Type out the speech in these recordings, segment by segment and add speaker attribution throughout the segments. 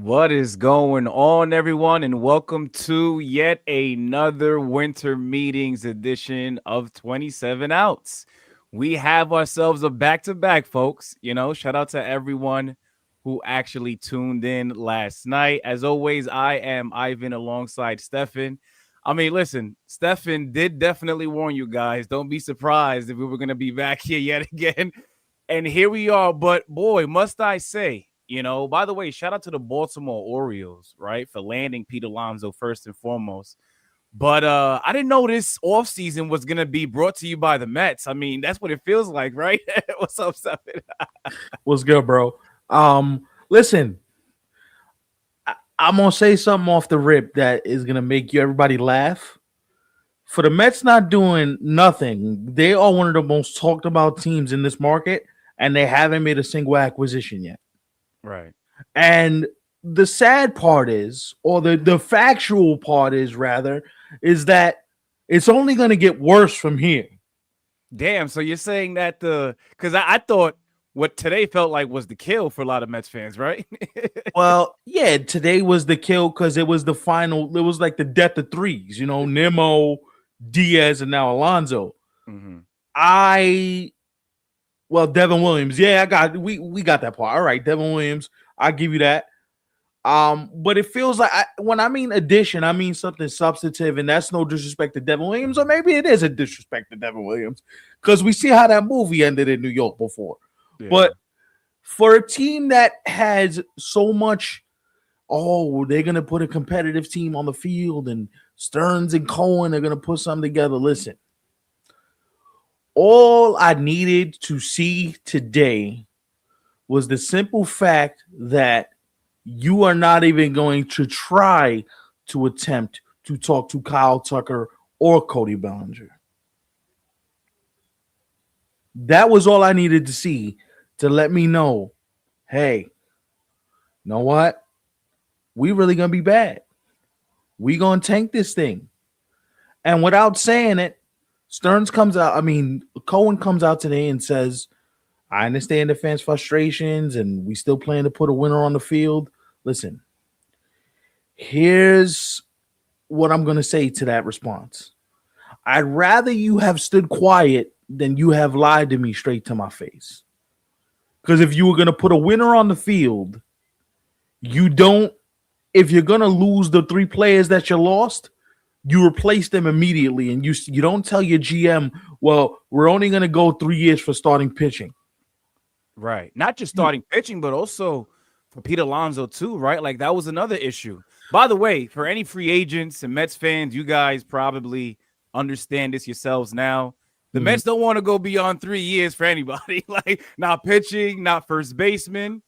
Speaker 1: What is going on, everyone, and welcome to yet another winter meetings edition of 27 Outs. We have ourselves a back to back, folks. Shout out to everyone who actually tuned in last night. As always, I am Ivan alongside Stefan. I mean, listen, Stefan did definitely warn you guys. Don't be surprised if we were going to be back here yet again. And here we are. But boy, must I say, by the way, shout out to the Baltimore Orioles, right, for landing Pete Alonso first and foremost. But I didn't know this offseason was going to be brought to you by the Mets. I mean, that's what it feels like, right? What's up, Stefan?
Speaker 2: What's good, bro? Listen, I'm gonna say something off the rip that is gonna make you everybody laugh. For the Mets not doing nothing, they are one of the most talked about teams in this market, and they haven't made a single acquisition yet.
Speaker 1: Right.
Speaker 2: And the sad part is, or the factual part is rather, is that it's only gonna get worse from here.
Speaker 1: Damn. So you're saying that because I thought what today felt like was the kill for a lot of Mets fans, right?
Speaker 2: Well, yeah, today was the kill because it was the final. It was like the death of threes, Nemo, Diaz, and now Alonso.
Speaker 1: Mm-hmm.
Speaker 2: Devin Williams. Yeah, we got that part. All right, Devin Williams. I'll give you that. But it feels like when I mean addition, I mean something substantive, and that's no disrespect to Devin Williams, or maybe it is a disrespect to Devin Williams because we see how that movie ended in New York before. Yeah. But for a team that has so much, they're going to put a competitive team on the field and Stearns and Cohen are going to put something together. Listen, all I needed to see today was the simple fact that you are not even going to try to attempt to talk to Kyle Tucker or Cody Bellinger. That was all I needed to see to let me know, hey, you know what? We really going to be bad. We going to tank this thing. And without saying it, Cohen comes out today and says, I understand the fans' frustrations and we still plan to put a winner on the field. Listen, here's what I'm going to say to that response. I'd rather you have stood quiet than you have lied to me straight to my face. Because if you were going to put a winner on the field, if you're going to lose the three players that you lost, you replace them immediately. And you don't tell your GM, well, we're only going to go 3 years for starting pitching.
Speaker 1: Right. Not just starting pitching, but also for Pete Alonso too, right? Like that was another issue. By the way, for any free agents and Mets fans, you guys probably understand this yourselves now. The Mets don't want to go beyond 3 years for anybody. Like not pitching, not first baseman.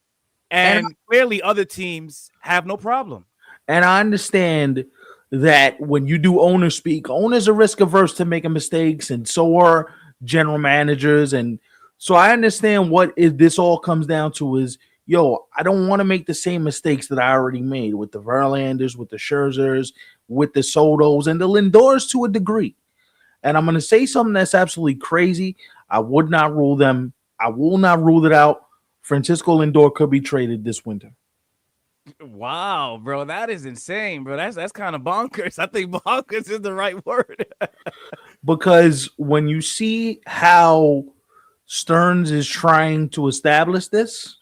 Speaker 1: And clearly other teams have no problem.
Speaker 2: And I understand that when you do owner speak, owners are risk averse to making mistakes, and so are general managers. And so I understand what this all comes down to is, I don't want to make the same mistakes that I already made with the Verlanders, with the Scherzers, with the Sotos, and the Lindors to a degree. And I'm going to say something that's absolutely crazy. I would not rule them. I will not rule it out. Francisco Lindor could be traded this winter.
Speaker 1: Wow, bro, that is insane, bro. That's kind of bonkers. I think bonkers is the right word.
Speaker 2: Because when you see how Stearns is trying to establish this,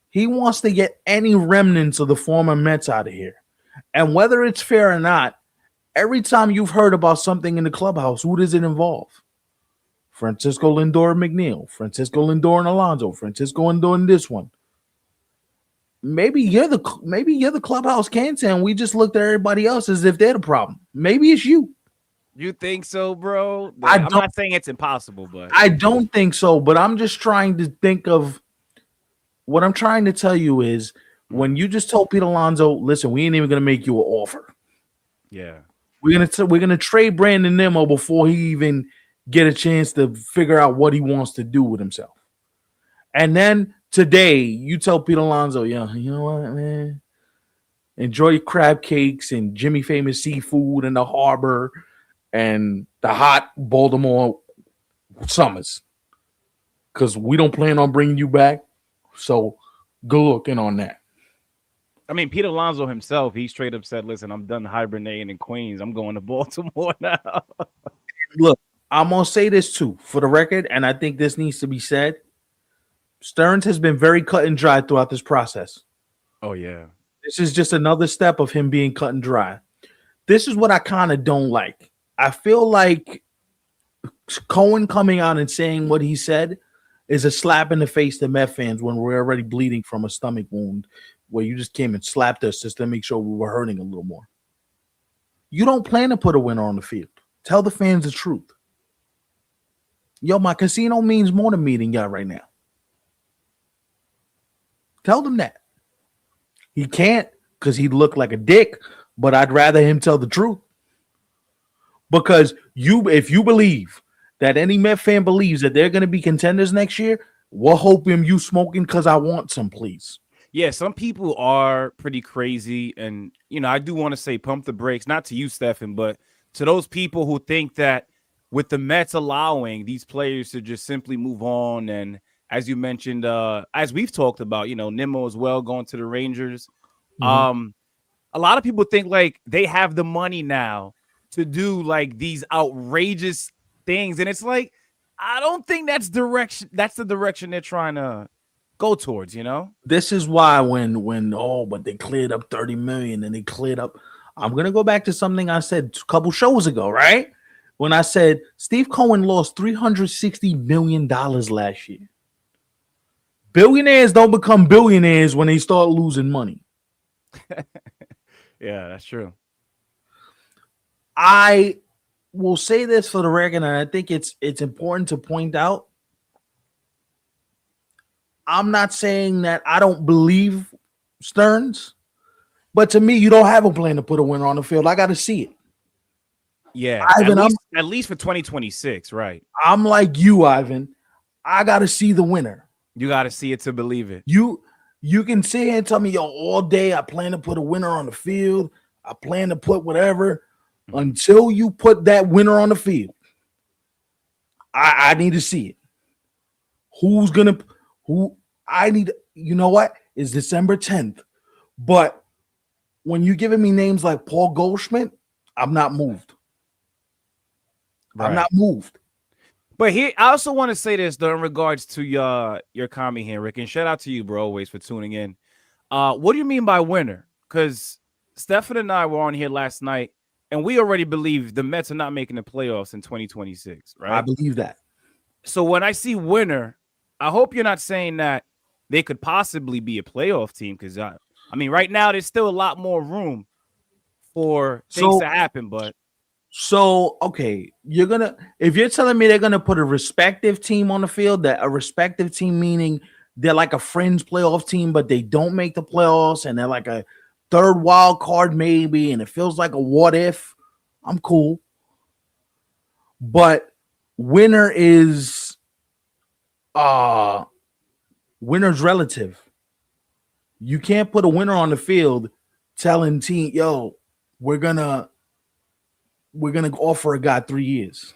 Speaker 2: he wants to get any remnants of the former Mets out of here. And whether it's fair or not, every time you've heard about something in the clubhouse, who does it involve? Francisco Lindor and McNeil, Francisco Lindor and Alonso, Francisco Lindor and this one. Maybe you're the clubhouse cancer, and we just looked at everybody else as if they're the problem. Maybe it's you.
Speaker 1: You think so, bro? I'm not saying it's impossible, but
Speaker 2: I don't think so. But I'm just trying to think of what I'm trying to tell you is when you just told Pete Alonso, listen, we ain't even gonna make you an offer.
Speaker 1: Yeah,
Speaker 2: we're gonna trade Brandon Nimmo before he even get a chance to figure out what he wants to do with himself. And then today, you tell Pete Alonso, you know what, man? Enjoy your crab cakes and Jimmy Famous seafood in the harbor and the hot Baltimore summers. Because we don't plan on bringing you back. So good looking on that.
Speaker 1: I mean, Pete Alonso himself, he straight up said, "Listen, I'm done hibernating in Queens. I'm going to Baltimore now."
Speaker 2: Look, I'm gonna say this too for the record, and I think this needs to be said. Stearns has been very cut and dry throughout this process.
Speaker 1: Oh yeah,
Speaker 2: This is just another step of him being cut and dry. This is what I kind of don't like. I feel like Cohen coming out and saying what he said is a slap in the face to Met fans when we're already bleeding from a stomach wound where you just came and slapped us just to make sure we were hurting a little more. You don't plan to put a winner on the field. Tell the fans the truth. Yo, my casino means more to me than y'all right now. Tell them that. He can't because he looked like a dick, but I'd rather him tell the truth. Because if you believe that any Met fan believes that they're going to be contenders next year, we're hoping you smoking because I want some, please.
Speaker 1: yeah. Some people are pretty crazy, and I do want to say pump the brakes, not to you, Stefan, but to those people who think that with the Mets allowing these players to just simply move on, and as you mentioned, as we've talked about, Nimmo as well going to the Rangers.
Speaker 2: Mhm.
Speaker 1: A lot of people think like they have the money now to do like these outrageous things, and it's like I don't think that's the direction they're trying to go towards.
Speaker 2: This is why but they cleared up 30 million and they cleared up. I'm gonna go back to something I said a couple shows ago, right? When I said Steve Cohen lost $360 million last year. Billionaires don't become billionaires when they start losing money.
Speaker 1: Yeah, that's true.
Speaker 2: I will say this for the record, and I think it's important to point out. I'm not saying that I don't believe Stearns, but to me, you don't have a plan to put a winner on the field. I got to see it.
Speaker 1: Yeah,
Speaker 2: Ivan,
Speaker 1: at least for 2026, right?
Speaker 2: I'm like you, Ivan. I got to see the winner.
Speaker 1: You got to see it to believe it.
Speaker 2: You can sit here and tell me, yo, all day I plan to put a winner on the field. I plan to put whatever until you put that winner on the field. I need to see it. Who I need, you know what? It's December 10th. But when you're giving me names like Paul Goldschmidt, I'm not moved.
Speaker 1: Right.
Speaker 2: I'm not moved.
Speaker 1: But here, I also want to say this though, in regards to your comment here, Rick, and shout out to you, bro, always for tuning in. What do you mean by winner? Because Stefan and I were on here last night, and we already believe the Mets are not making the playoffs in 2026, right?
Speaker 2: I believe that.
Speaker 1: So when I see winner, I hope you're not saying that they could possibly be a playoff team, because I mean, right now there's still a lot more room for things to happen, but.
Speaker 2: So, okay, if you're telling me they're gonna put a respective team on the field, that a respective team meaning they're like a fringe playoff team, but they don't make the playoffs, and they're like a third wild card maybe, and it feels like a what if, I'm cool. But winner's relative. You can't put a winner on the field telling team, yo, we're gonna offer a guy 3 years.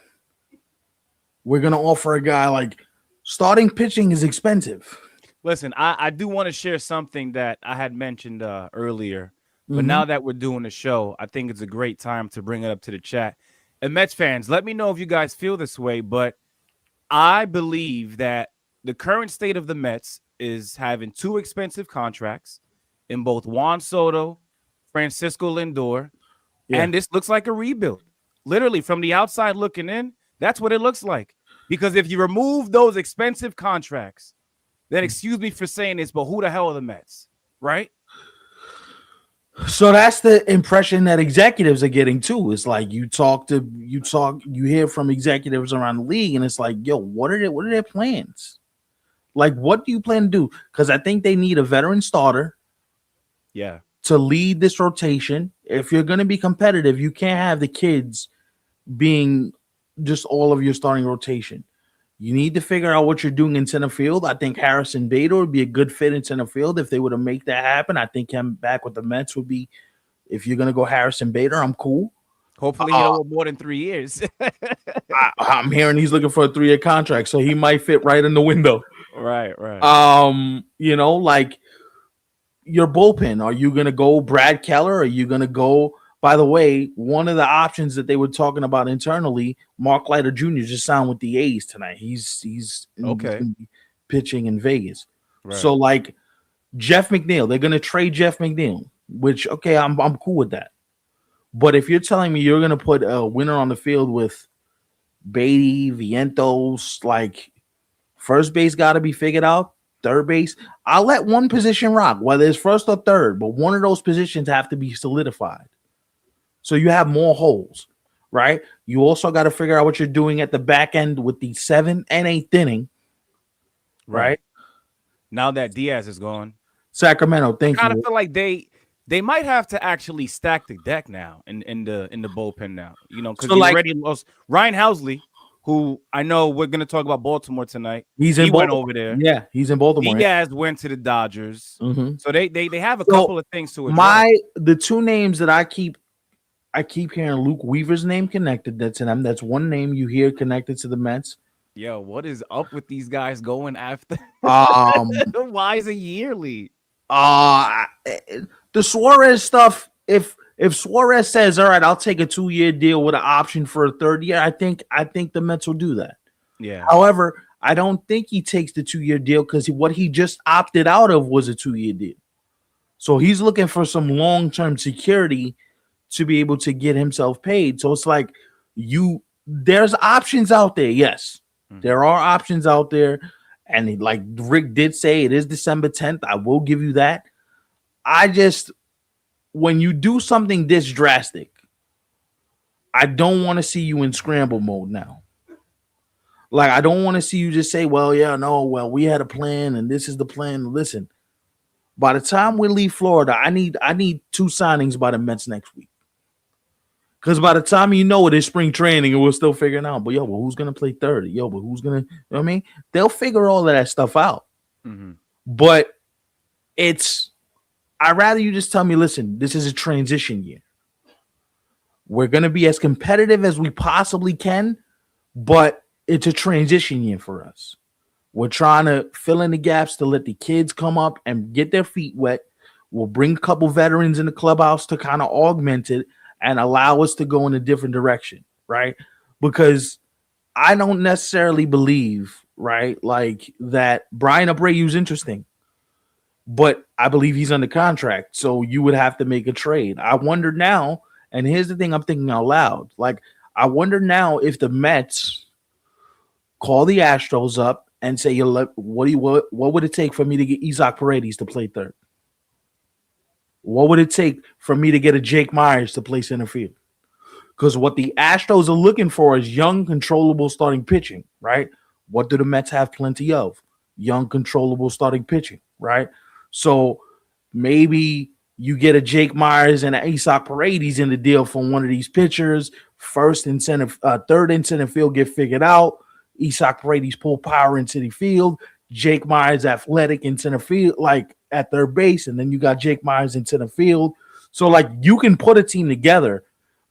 Speaker 2: We're gonna offer a guy like starting pitching is expensive.
Speaker 1: Listen, I do want to share something that I had mentioned earlier, but now that we're doing the show, I think it's a great time to bring it up to the chat. And Mets fans, let me know if you guys feel this way, but I believe that the current state of the Mets is having two expensive contracts in both Juan Soto, Francisco Lindor, and this looks like a rebuild. Literally, from the outside looking in, that's what it looks like. Because if you remove those expensive contracts, then excuse me for saying this, but who the hell are the Mets, right?
Speaker 2: So that's the impression that executives are getting too. It's like you hear from executives around the league, and it's like, yo, what are their plans? Like, what do you plan to do? Because I think they need a veteran starter.
Speaker 1: Yeah.
Speaker 2: To lead this rotation. If you're going to be competitive, you can't have the kids being just all of your starting rotation. You need to figure out what you're doing in center field. I think Harrison Bader would be a good fit in center field if they were to make that happen. I think him back with the Mets would be, if you're going to go Harrison Bader, I'm cool.
Speaker 1: Hopefully he'll more than 3 years.
Speaker 2: I'm hearing he's looking for a 3-year contract, so he might fit right in the window.
Speaker 1: Right.
Speaker 2: Like your bullpen. Are you going to go Brad Keller? Are you going to go? By the way, one of the options that they were talking about internally, Mark Leiter Jr. just signed with the A's tonight. He's
Speaker 1: Okay.
Speaker 2: gonna be pitching in Vegas. So
Speaker 1: Right.
Speaker 2: like Jeff McNeil, they're going to trade Jeff McNeil, which okay, I'm cool with that. But if you're telling me you're going to put a winner on the field with Beatty, Vientos, like first base got to be figured out. Third base, I'll let one position rock, whether it's first or third, but one of those positions have to be solidified. So you have more holes, right? You also got to figure out what you're doing at the back end with the seventh and eighth inning,
Speaker 1: Right.
Speaker 2: right?
Speaker 1: Now that Diaz is gone,
Speaker 2: Sacramento,
Speaker 1: I
Speaker 2: thank
Speaker 1: kind of
Speaker 2: you.
Speaker 1: feel like they might have to actually stack the deck now in the bullpen now. You know, because
Speaker 2: So
Speaker 1: you
Speaker 2: like
Speaker 1: already lost Ryan Housley, who I know we're gonna talk about Baltimore tonight.
Speaker 2: he's in
Speaker 1: He went
Speaker 2: Baltimore.
Speaker 1: over there.
Speaker 2: Yeah, he's in Baltimore.
Speaker 1: Diaz went to the Dodgers.
Speaker 2: Mm-hmm.
Speaker 1: So they have a
Speaker 2: So
Speaker 1: couple of things to address.
Speaker 2: the two names that I keep hearing Luke Weaver's name connected. That's in them. That's one name you hear connected to the Mets.
Speaker 1: Yo, what is up with these guys going after?
Speaker 2: Um,
Speaker 1: Why is it yearly?
Speaker 2: uh the Suarez stuff. If Suarez says, "All right, I'll take a 2-year deal with an option for a third year," I think the Mets will do that.
Speaker 1: Yeah.
Speaker 2: However, I don't think he takes the 2-year deal because what he just opted out of was a 2-year deal. So he's looking for some long term security to be able to get himself paid. So it's like there's options out there. Yes,
Speaker 1: Mhm.
Speaker 2: there are options out there. And like Rick did say, it is December 10th. I will give you that. I just, when you do something this drastic, I don't want to see you in scramble mode now. Like, I don't want to see you just say, well, yeah, no, well, we had a plan and this is the plan. Listen, by the time we leave Florida, I need 2 signings by the Mets next week. Because by the time you know it is spring training and we're still figuring out, but yo, but who's gonna play third? Yo, but who's gonna, you know what I mean? They'll figure all of that stuff out.
Speaker 1: Mhm.
Speaker 2: But it's I'd rather you just tell me, listen, this is a transition year. We're gonna be as competitive as we possibly can, but it's a transition year for us. We're trying to fill in the gaps to let the kids come up and get their feet wet. We'll bring a couple veterans in the clubhouse to kind of augment it and allow us to go in a different direction, right? Because I don't necessarily believe, right, like that Brian Abreu's interesting, but I believe he's under contract. So you would have to make a trade. I wonder now, and here's the thing I'm thinking out loud. Like, I wonder now if the Mets call the Astros up and say, what would it take for me to get Isaac Paredes to play third? What would it take for me to get a Jake Myers to play center field? Because what the Astros are looking for is young, controllable starting pitching, right? What do the Mets have plenty of? Young, controllable starting pitching, right? So maybe you get a Jake Myers and an Isaac Paredes in the deal from one of these pitchers. First and center, third and center field get figured out. Isaac Paredes pull power into the field. Jake Myers athletic in center field, like at third base, and then you got Jake Myers in center field. So like you can put a team together,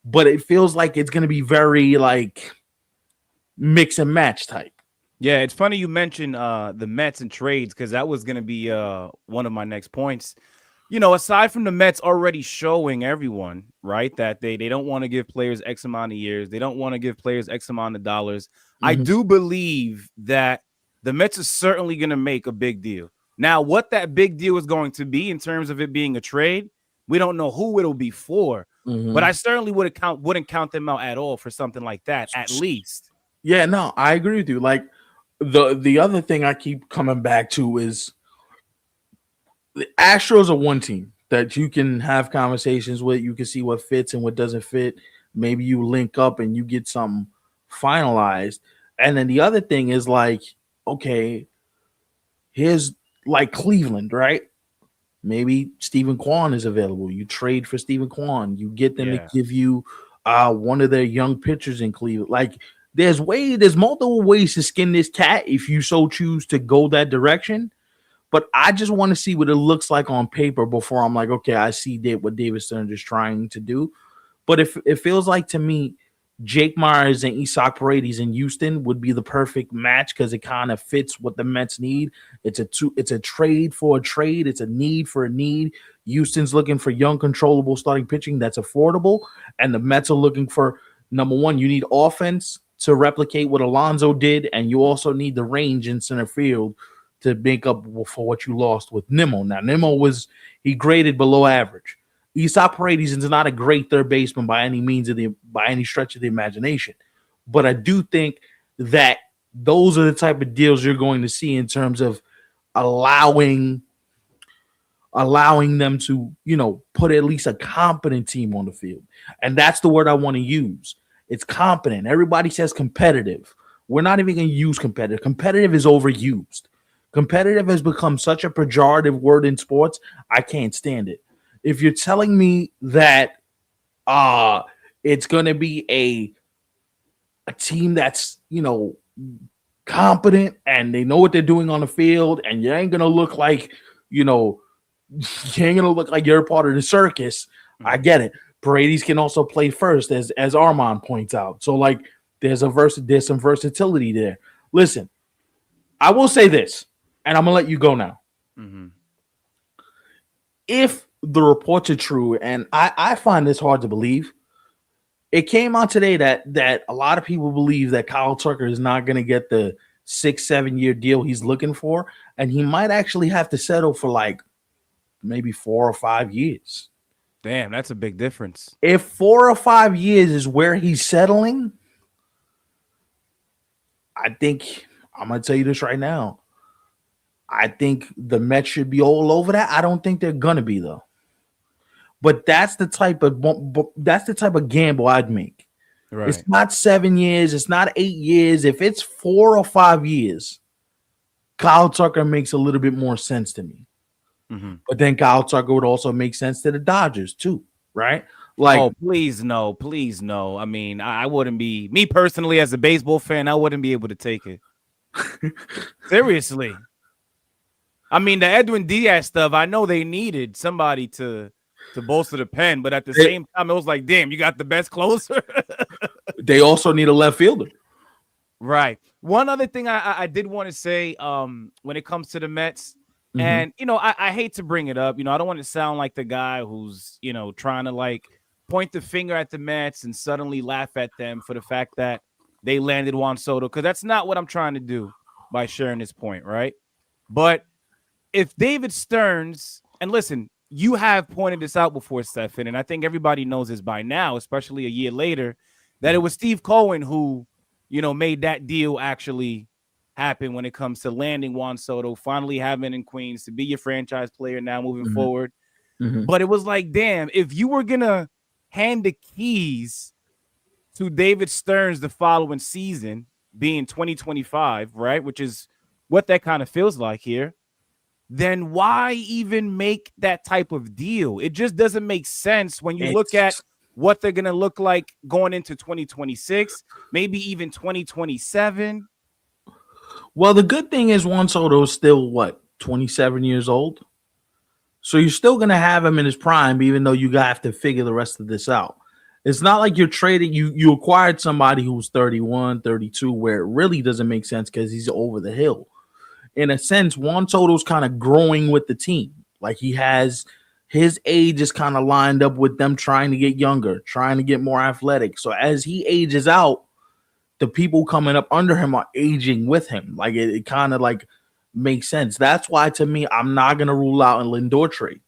Speaker 2: but it feels like it's going to be very like mix and match type.
Speaker 1: Yeah, it's funny you mentioned the Mets and trades because that was going to be one of my next points. You know, aside from the Mets already showing everyone, right, that they don't want to give players X amount of years, they don't want to give players X amount of dollars. I
Speaker 2: Mm-hmm.
Speaker 1: do believe that the Mets are certainly going to make a big deal. Now, what that big deal is going to be in terms of it being a trade, we don't know who it'll be for, but
Speaker 2: Mm-hmm.
Speaker 1: I certainly wouldn't count them out at all for something like that, at least.
Speaker 2: Yeah, no, I agree with you. Like the other thing I keep coming back to is the Astros are one team that you can have conversations with. You can see what fits and what doesn't fit. Maybe you link up and you get something finalized. And then the other thing is like, okay, here's like Cleveland, right? Maybe Stephen Kwan is available. You trade for Stephen Kwan. You get them to
Speaker 1: Yeah.
Speaker 2: give you one of their young pitchers in Cleveland. Like there's multiple ways to skin this cat if you so choose to go that direction. But I just want to see what it looks like on paper before I'm like, okay, I see what David Stearns is trying to do. But if it feels like to me, Jake Myers and Isak Paredes in Houston would be the perfect match because it kind of fits what the Mets need. It's a trade for a trade. It's a need for a need. Houston's looking for young, controllable starting pitching that's affordable, and the Mets are looking for number one. You need offense to replicate what Alonso did, and you also need the range in center field to make up for what you lost with Nimmo. Now, he graded below average. Isak Paredes is not a great third baseman by any means by any stretch of the imagination, but I do think that those are the type of deals you're going to see in terms of allowing them to, put at least a competent team on the field. And that's the word I want to use. It's competent. Everybody says competitive. We're not even going to use competitive. Competitive is overused. Competitive has become such a pejorative word in sports. I can't stand it. If you're telling me that it's going to be a team that's, competent and they know what they're doing on the field, and you ain't going to look like, you ain't going to look like you're part of the circus, I get it. Paredes can also play first, as Armand points out. So, there's some versatility there. Listen, I will say this, and I'm going to let you go now.
Speaker 1: Mm-hmm.
Speaker 2: If the reports are true, and I find this hard to believe, it came out today that a lot of people believe that Kyle Tucker is not going to get the 6-7 year deal he's looking for, and he might actually have to settle for maybe 4 or 5 years.
Speaker 1: Damn, that's a big difference.
Speaker 2: If 4 or 5 years is where he's settling, I think I'm going to tell you this right now. I think the Mets should be all over that. I don't think they're going to be, though. But that's the type of gamble I'd make.
Speaker 1: Right.
Speaker 2: It's not 7 years. It's not 8 years. If it's 4 or 5 years, Kyle Tucker makes a little bit more sense to me.
Speaker 1: Mm-hmm.
Speaker 2: But then Kyle Tucker would also make sense to the Dodgers too, right?
Speaker 1: Please no. I mean, I wouldn't be, me personally as a baseball fan, I wouldn't be able to take it. Seriously. I mean, the Edwin Diaz stuff, I know they needed somebody to bolster the pen, but at the same time, it was like, damn, you got the best closer.
Speaker 2: They also need a left fielder.
Speaker 1: Right. One other thing I did want to say when it comes to the Mets, and, I hate to bring it up. I don't want to sound like the guy who's, trying to point the finger at the Mets and suddenly laugh at them for the fact that they landed Juan Soto, because that's not what I'm trying to do by sharing this point, right? But if David Stearns, and listen, you have pointed this out before, Stefan, and I think everybody knows this by now, especially a year later, that it was Steve Cohen who, made that deal actually happen when it comes to landing Juan Soto, finally having in Queens to be your franchise player now moving forward.
Speaker 2: Mm-hmm.
Speaker 1: But it was like, damn, if you were going to hand the keys to David Stearns the following season, being 2025, right, which is what that kind of feels like here, then why even make that type of deal? It just doesn't make sense when you look at what they're going to look like going into 2026, maybe even 2027.
Speaker 2: Well, the good thing is Juan Soto is still, 27 years old? So you're still going to have him in his prime, even though you have to figure the rest of this out. It's not like you're trading. You acquired somebody who's 31, 32, where it really doesn't make sense because he's over the hill. In a sense, Juan Soto's kind of growing with the team. He has his age is kind of lined up with them trying to get younger, trying to get more athletic. So as he ages out, the people coming up under him are aging with him. It kind of makes sense. That's why, to me, I'm not going to rule out a Lindor trade.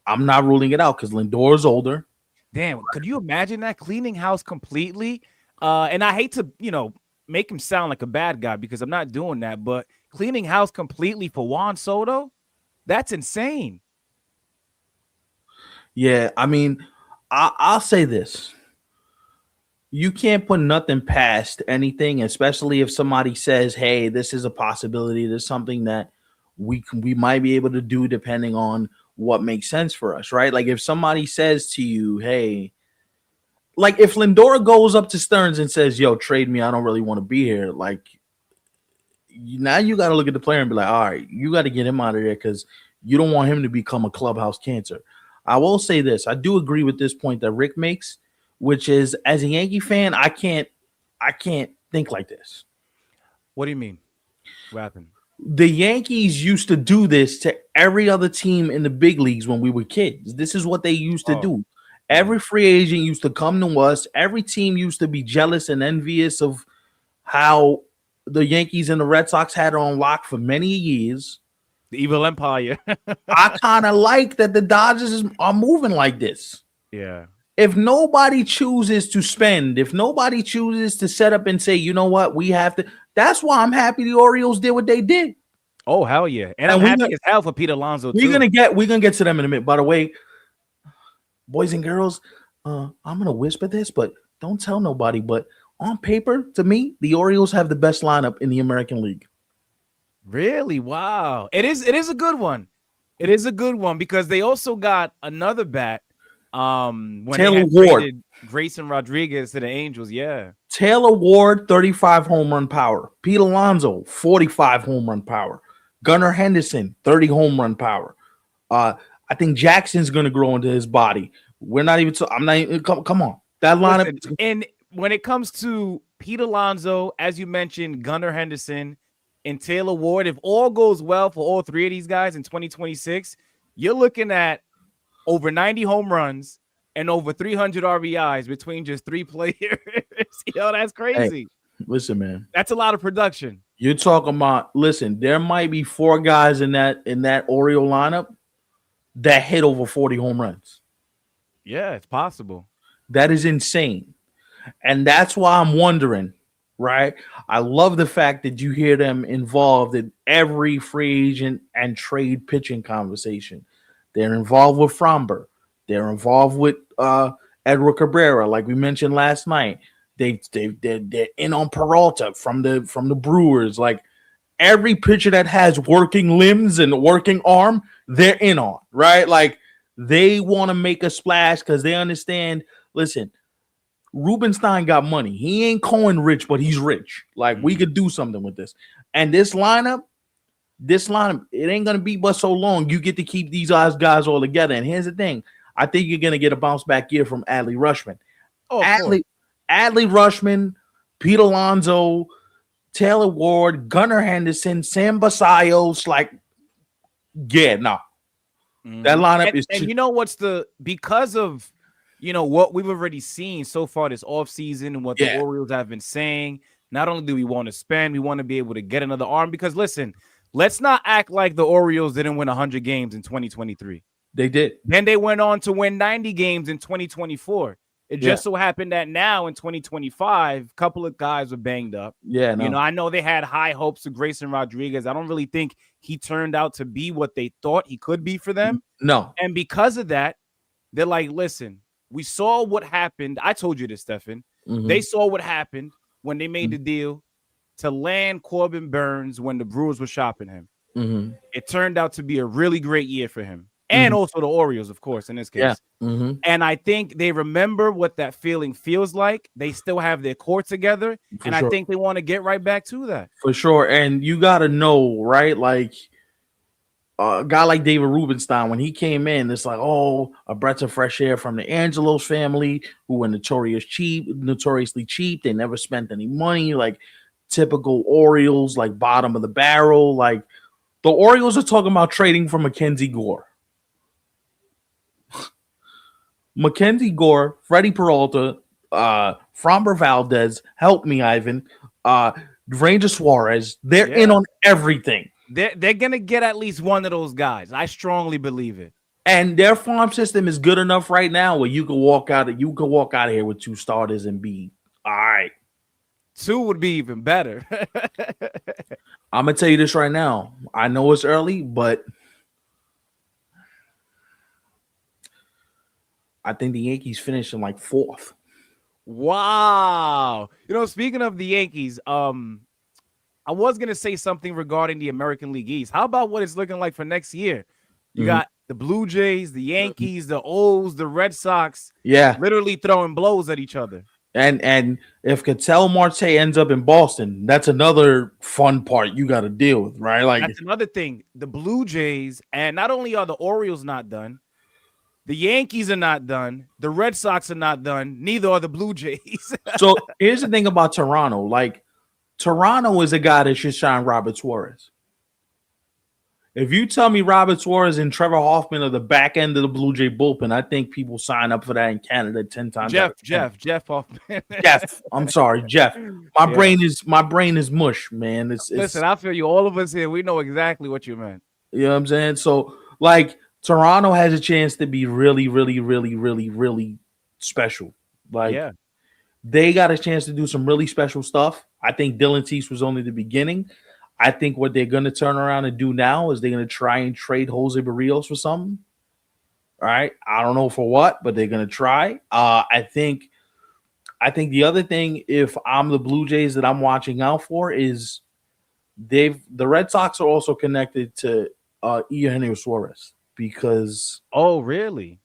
Speaker 2: I'm not ruling it out because Lindor is older.
Speaker 1: Damn, could you imagine that? Cleaning house completely? And I hate to, make him sound like a bad guy because I'm not doing that, but cleaning house completely for Juan Soto? That's insane.
Speaker 2: Yeah, I mean, I'll say this. You can't put nothing past anything, especially if somebody says, hey, this is a possibility. There's something that we might be able to do depending on what makes sense for us, right? If somebody says to you, hey, if Lindor goes up to Stearns and says, yo, trade me, I don't really want to be here, now you got to look at the player and be like, all right, you got to get him out of there because you don't want him to become a clubhouse cancer. I will say this. I do agree with this point that Rick makes, which is as a Yankee fan, I can't think like this.
Speaker 1: What do you mean? What happened?
Speaker 2: The Yankees used to do this to every other team in the big leagues when we were kids. This is what they used to
Speaker 1: Oh,
Speaker 2: do.
Speaker 1: yeah.
Speaker 2: Every free agent used to come to us. Every team used to be jealous and envious of how the Yankees and the Red Sox had it on lock for many years.
Speaker 1: The evil empire.
Speaker 2: I kind of like that the Dodgers are moving like this.
Speaker 1: Yeah.
Speaker 2: If nobody chooses to spend, if nobody chooses to set up and say, you know what, we have to. That's why I'm happy the Orioles did what they did.
Speaker 1: Oh, hell yeah. And I'm
Speaker 2: And
Speaker 1: happy as hell for Pete Alonso, too.
Speaker 2: we're gonna get to them in a minute. By the way, boys and girls, I'm gonna whisper this, but don't tell nobody. But on paper, to me, the Orioles have the best lineup in the American League.
Speaker 1: Really? Wow. It is a good one. It is a good one because they also got another bat when they
Speaker 2: Taylor
Speaker 1: had
Speaker 2: Ward.
Speaker 1: traded Grayson Rodriguez to the Angels. Yeah.
Speaker 2: Taylor Ward, 35 home run power. Pete Alonso, 45 home run power. Gunnar Henderson, 30 home run power. I think Jackson's going to grow into his body. We're not even. I'm not. Even, come on, that lineup.
Speaker 1: Listen, and when it comes to Pete Alonso, as you mentioned, Gunnar Henderson and Taylor Ward, if all goes well for all three of these guys in 2026, you're looking at over 90 home runs and over 300 RBIs between just three players. Yo, that's crazy.
Speaker 2: Hey, listen, man,
Speaker 1: that's a lot of production.
Speaker 2: You're talking about. Listen, there might be 4 guys in that Oriole lineup that hit over 40 home runs.
Speaker 1: Yeah, it's possible.
Speaker 2: That is insane. And that's why I'm wondering, right? I love the fact that you hear them involved in every free agent and trade pitching conversation. They're involved with Fromber. They're involved with Edward Cabrera, like we mentioned last night. They're in on Peralta from the Brewers. Like every pitcher that has working limbs and working arm, they're in on, right? Like they want to make a splash because they understand. Listen, Rubenstein got money. He ain't Cohen rich, but he's rich. Like we could do something with this. And this lineup, it ain't gonna be but so long. You get to keep these guys all together. And here's the thing: I think you're gonna get a bounce back year from Adley Rutschman.
Speaker 1: Oh,
Speaker 2: Adley Rutschman, Pete Alonso, Taylor Ward, Gunnar Henderson, Sam Basallos. Like, yeah, no, that lineup is.
Speaker 1: And you know what's because of what we've already seen so far this offseason and what the Orioles have been saying. Not only do we want to spend, we want to be able to get another arm. Because listen, let's not act like the Orioles didn't win 100 games in 2023.
Speaker 2: They did.
Speaker 1: Then they went on to win 90 games in 2024. It just so happened that now in 2025, a couple of guys were banged up.
Speaker 2: Yeah, no.
Speaker 1: I know they had high hopes of Grayson Rodriguez. I don't really think he turned out to be what they thought he could be for them.
Speaker 2: No.
Speaker 1: And because of that, they're like, listen, we saw what happened. I told you this, Stefan.
Speaker 2: Mm-hmm.
Speaker 1: They saw what happened when they made the deal to land Corbin Burns when the Brewers were shopping him.
Speaker 2: Mm-hmm.
Speaker 1: It turned out to be a really great year for him. And also the Orioles, of course, in this case.
Speaker 2: Yeah. Mm-hmm.
Speaker 1: And I think they remember what that feeling feels like. They still have their core together.
Speaker 2: For sure.
Speaker 1: I think they want to get right back to that.
Speaker 2: For sure. And you got to know, right? Like a guy like David Rubenstein, when he came in, it's like, oh, a breath of fresh air from the Angelos family, who were notoriously cheap. They never spent any money. Like typical Orioles, like bottom of the barrel. Like the Orioles are talking about trading for Mackenzie Gore. Mackenzie Gore, Freddie Peralta, Framber Valdez, help me, Ivan, Ranger Suarez. They're in on everything.
Speaker 1: They're gonna get at least one of those guys. I strongly believe it.
Speaker 2: And their farm system is good enough right now where you can walk out of here with 2 starters and be all right.
Speaker 1: 2 would be even better.
Speaker 2: I'm gonna tell you this right now. I know it's early, but I think the Yankees finished in like 4th.
Speaker 1: Wow. Speaking of the Yankees, I was going to say something regarding the American League East. How about what it's looking like for next year? You got the Blue Jays, the Yankees, the O's, the Red Sox.
Speaker 2: Yeah.
Speaker 1: Literally throwing blows at each other.
Speaker 2: And if Ketel Marte ends up in Boston, that's another fun part you got to deal with, right? Like
Speaker 1: that's another thing. The Blue Jays, and not only are the Orioles not done, The Yankees are not done. The Red Sox are not done. Neither are the Blue Jays.
Speaker 2: So here's the thing about Toronto. Like, Toronto is a guy that should shine Robert Suarez. If you tell me Robert Suarez and Trevor Hoffman are the back end of the Blue Jay bullpen, I think people sign up for that in Canada 10 times out of 10.
Speaker 1: Jeff Hoffman.
Speaker 2: Jeff. I'm sorry, Jeff. My brain is mush, man.
Speaker 1: Listen, I feel you. All of us here, we know exactly what you meant.
Speaker 2: You know what I'm saying? So, like, Toronto has a chance to be really, really, really, really, really special. Like, they got a chance to do some really special stuff. I think Dylan Cease was only the beginning. I think what they're going to turn around and do now is they're going to try and trade Jose Barrios for something. All right. I don't know for what, but they're going to try. I think the other thing, if I'm the Blue Jays that I'm watching out for, is the Red Sox are also connected to Eugenio Suarez because.
Speaker 1: Oh, really?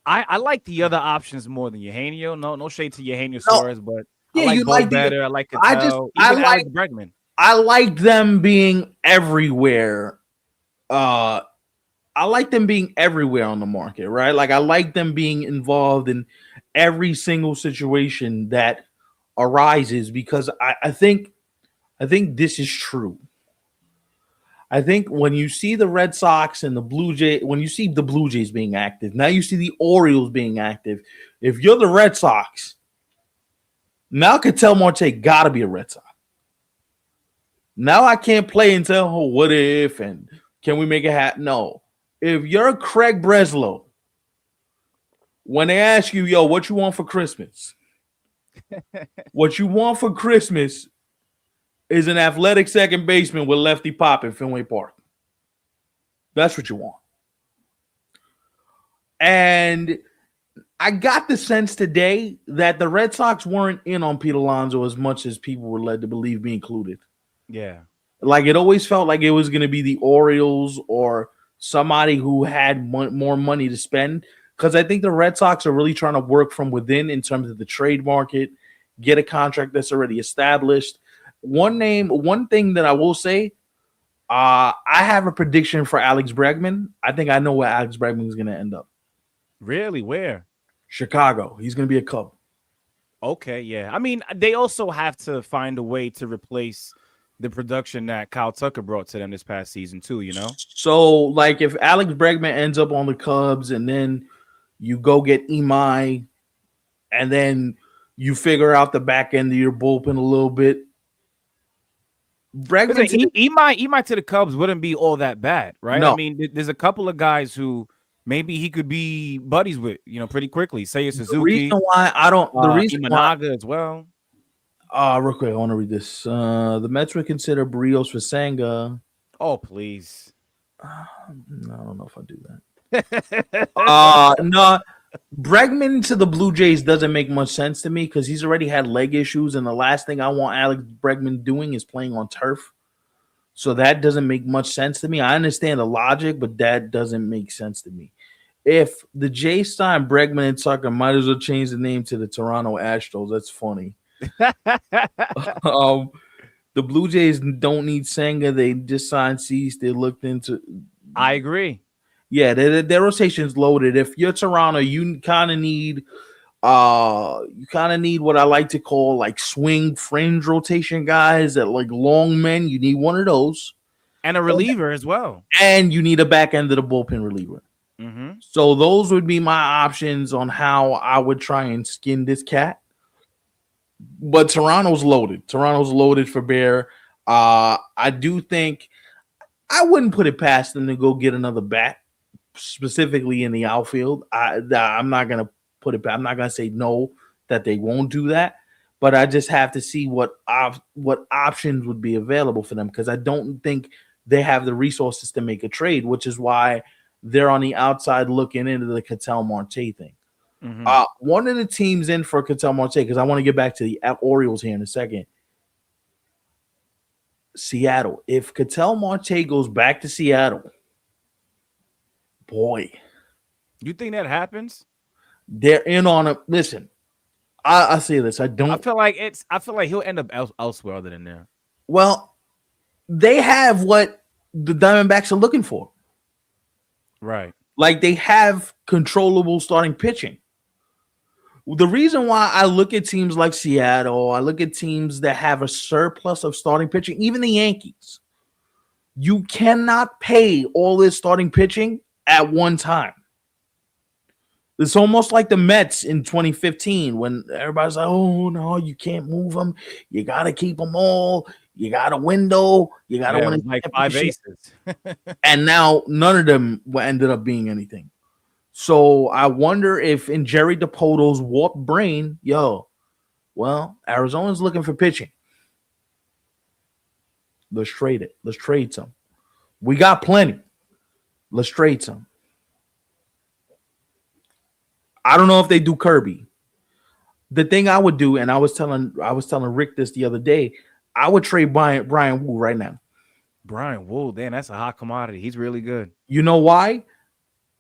Speaker 1: I like the other options more than Eugenio. No shade to Eugenio Suarez, but
Speaker 2: yeah,
Speaker 1: I like
Speaker 2: you
Speaker 1: both
Speaker 2: like
Speaker 1: better. I like Cattell.
Speaker 2: I like
Speaker 1: Alex Bregman.
Speaker 2: I like them being everywhere. I like them being everywhere on the market, right? Like, I like them being involved in every single situation that arises because I think this is true. I think when you see the Red Sox and the Blue Jays, when you see the Blue Jays being active, now you see the Orioles being active. If you're the Red Sox, now Ketel Marte got to be a Red Sox. Now I can't play and tell, oh, what if, and can we make it happen? No. If you're Craig Breslow, when they ask you, yo, what you want for Christmas? What you want for Christmas is an athletic second baseman with lefty pop in Fenway Park. That's what you want. And I got the sense today that the Red Sox weren't in on Pete Alonso as much as people were led to believe be included.
Speaker 1: Yeah.
Speaker 2: Like, it always felt like it was going to be the Orioles or somebody who had more money to spend, because I think the Red Sox are really trying to work from within in terms of the trade market, get a contract that's already established. One thing that I will say, I have a prediction for Alex Bregman. I think I know where Alex Bregman is going to end up.
Speaker 1: Really? Where?
Speaker 2: Chicago. He's going to be a Cub.
Speaker 1: Okay, yeah. I mean, they also have to find a way to replace the production that Kyle Tucker brought to them this past season too, you know?
Speaker 2: So, like, if Alex Bregman ends up on the Cubs and then you go get Imai and then you figure out the back end of your bullpen a little bit,
Speaker 1: Bregman Imai to the Cubs wouldn't be all that bad, right?
Speaker 2: No.
Speaker 1: I mean, there's a couple of guys who maybe he could be buddies with, pretty quickly. Say it's Suzuki.
Speaker 2: The reason why I don't,
Speaker 1: Imanaga as well.
Speaker 2: Real quick, I want to read this. The Mets would consider Barrios for Senga.
Speaker 1: Oh, please.
Speaker 2: I don't know if I do that. No, Bregman to the Blue Jays doesn't make much sense to me because he's already had leg issues, and the last thing I want Alex Bregman doing is playing on turf. So that doesn't make much sense to me. I understand the logic, but that doesn't make sense to me. If the Jays sign Bregman and Tucker, might as well change the name to the Toronto Astros. That's funny. The Blue Jays don't need Senga. They just signed Cease. They looked into.
Speaker 1: I agree.
Speaker 2: Yeah, their rotation's loaded. If you're Toronto, you kind of need what I like to call like swing fringe rotation guys that like long men. You need one of those.
Speaker 1: And a reliever as well.
Speaker 2: And you need a back end of the bullpen reliever.
Speaker 1: Mm-hmm.
Speaker 2: So those would be my options on how I would try and skin this cat. But Toronto's loaded. Toronto's loaded for bear. I do think I wouldn't put it past them to go get another bat, specifically in the outfield. I'm not gonna put it back. I'm not gonna say no that they won't do that, but I just have to see what options would be available for them because I don't think they have the resources to make a trade, which is why they're on the outside looking into the Ketel Marte thing. Mm-hmm. One of the teams in for Ketel Marte, because I want to get back to the Orioles here in a second. Seattle. If Ketel Marte goes back to Seattle, boy,
Speaker 1: you think that happens?
Speaker 2: They're in on it. Listen, I say this. I feel
Speaker 1: like he'll end up elsewhere other than there.
Speaker 2: Well, they have what the Diamondbacks are looking for.
Speaker 1: Right.
Speaker 2: Like they have controllable starting pitching. The reason why I look at teams like Seattle, I look at teams that have a surplus of starting pitching, even the Yankees. You cannot pay all this starting pitching at one time. It's almost like the Mets in 2015 when everybody's like, oh, no, you can't move them. You got to keep them all. You got a window. You got to
Speaker 1: Yeah, it
Speaker 2: win
Speaker 1: was
Speaker 2: a
Speaker 1: like 5
Speaker 2: championship.
Speaker 1: aces.
Speaker 2: And now none of them ended up being anything. So I wonder if in Jerry DePoto's warped brain, well, Arizona's looking for pitching. Let's trade it. Let's trade some. We got plenty. Let's trade some. I don't know if they do Kirby. The thing I would do, and I was telling Rick this the other day, I would trade Brian Wu right now.
Speaker 1: Brian Wool, damn, that's a hot commodity. He's really good.
Speaker 2: You know why?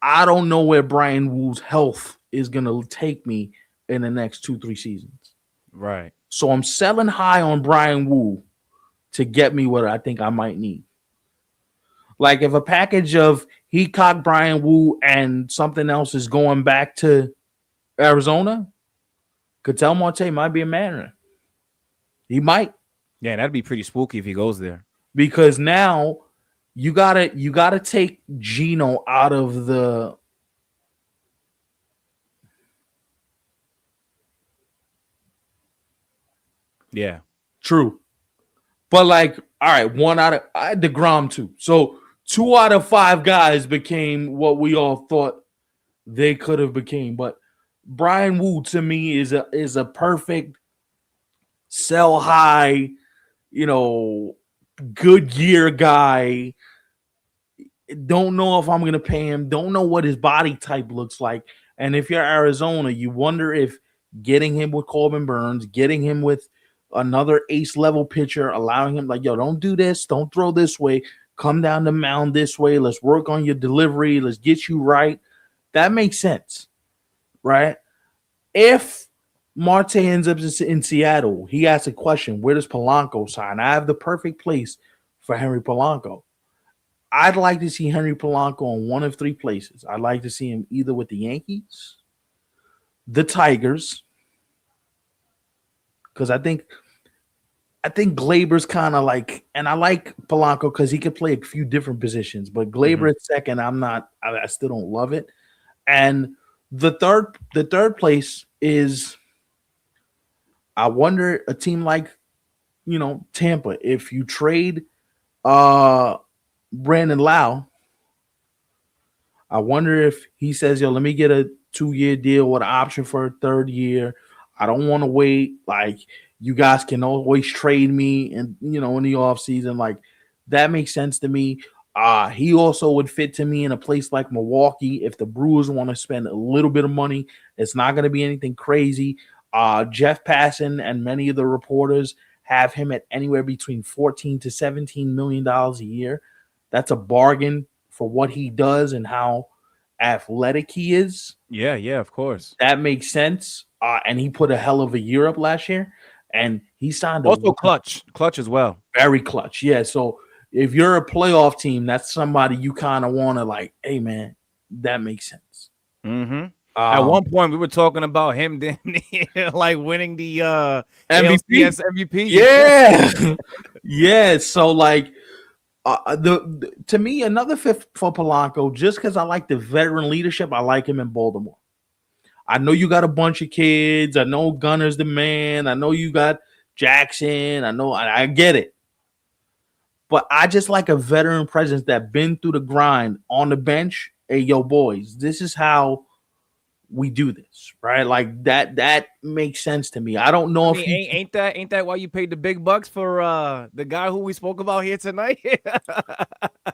Speaker 2: I don't know where Brian Wu's health is gonna take me in the next 2-3 seasons.
Speaker 1: Right.
Speaker 2: So I'm selling high on Brian Wu to get me what I think I might need. Like if a package of Heacock, Brian Wu, and something else is going back to Arizona, Ketel Marte might be a man. He might.
Speaker 1: Yeah, that'd be pretty spooky if he goes there.
Speaker 2: Because now you gotta take Gino out of the
Speaker 1: Yeah.
Speaker 2: true. But like, all right, one out of I had DeGrom too. So 2 out of 5 guys became what we all thought they could have became. But Brian Wu to me is a perfect sell high, good year guy. Don't know if I'm going to pay him. Don't know what his body type looks like. And if you're Arizona, you wonder if getting him with Corbin Burns, getting him with another ace level pitcher, allowing him like, don't do this. Don't throw this way. Come down the mound this way. Let's work on your delivery. Let's get you right. That makes sense, right? If Marte ends up in Seattle, he asks a question, where does Polanco sign? I have the perfect place for Henry Polanco. I'd like to see Henry Polanco in one of 3 places. I'd like to see him either with the Yankees, the Tigers, because I think Glaber's kind of like, and I like Polanco because he could play a few different positions, but Glaber at second, I still don't love it. And the third place is, I wonder a team like, Tampa, if you trade Brandon Lau, I wonder if he says, let me get a 2-year deal with an option for a 3rd year. I don't want to wait. Like, you guys can always trade me and, in the offseason. Like, that makes sense to me. He also would fit to me in a place like Milwaukee. If the Brewers want to spend a little bit of money, it's not going to be anything crazy. Jeff Passan and many of the reporters have him at anywhere between $14 to $17 million a year. That's a bargain for what he does and how athletic he is.
Speaker 1: Yeah, of course.
Speaker 2: That makes sense. And he put a hell of a year up last year. And he signed
Speaker 1: also clutch as well.
Speaker 2: Very clutch. Yeah. So if you're a playoff team, that's somebody you kind of want to like, hey, man, that makes sense.
Speaker 1: Mm-hmm. At one point, we were talking about him like winning the MVP.
Speaker 2: Yeah. Yeah. So like, to me, another fit for Polanco, just because I like the veteran leadership, I like him in Baltimore. I know you got a bunch of kids. I know Gunner's the man. I know you got Jackson. I get it. But I just like a veteran presence that been through the grind on the bench. Hey, yo, boys, this is how we do this, right? Like that makes sense to me. I don't know if
Speaker 1: ain't that why you paid the big bucks for the guy who we spoke about here tonight?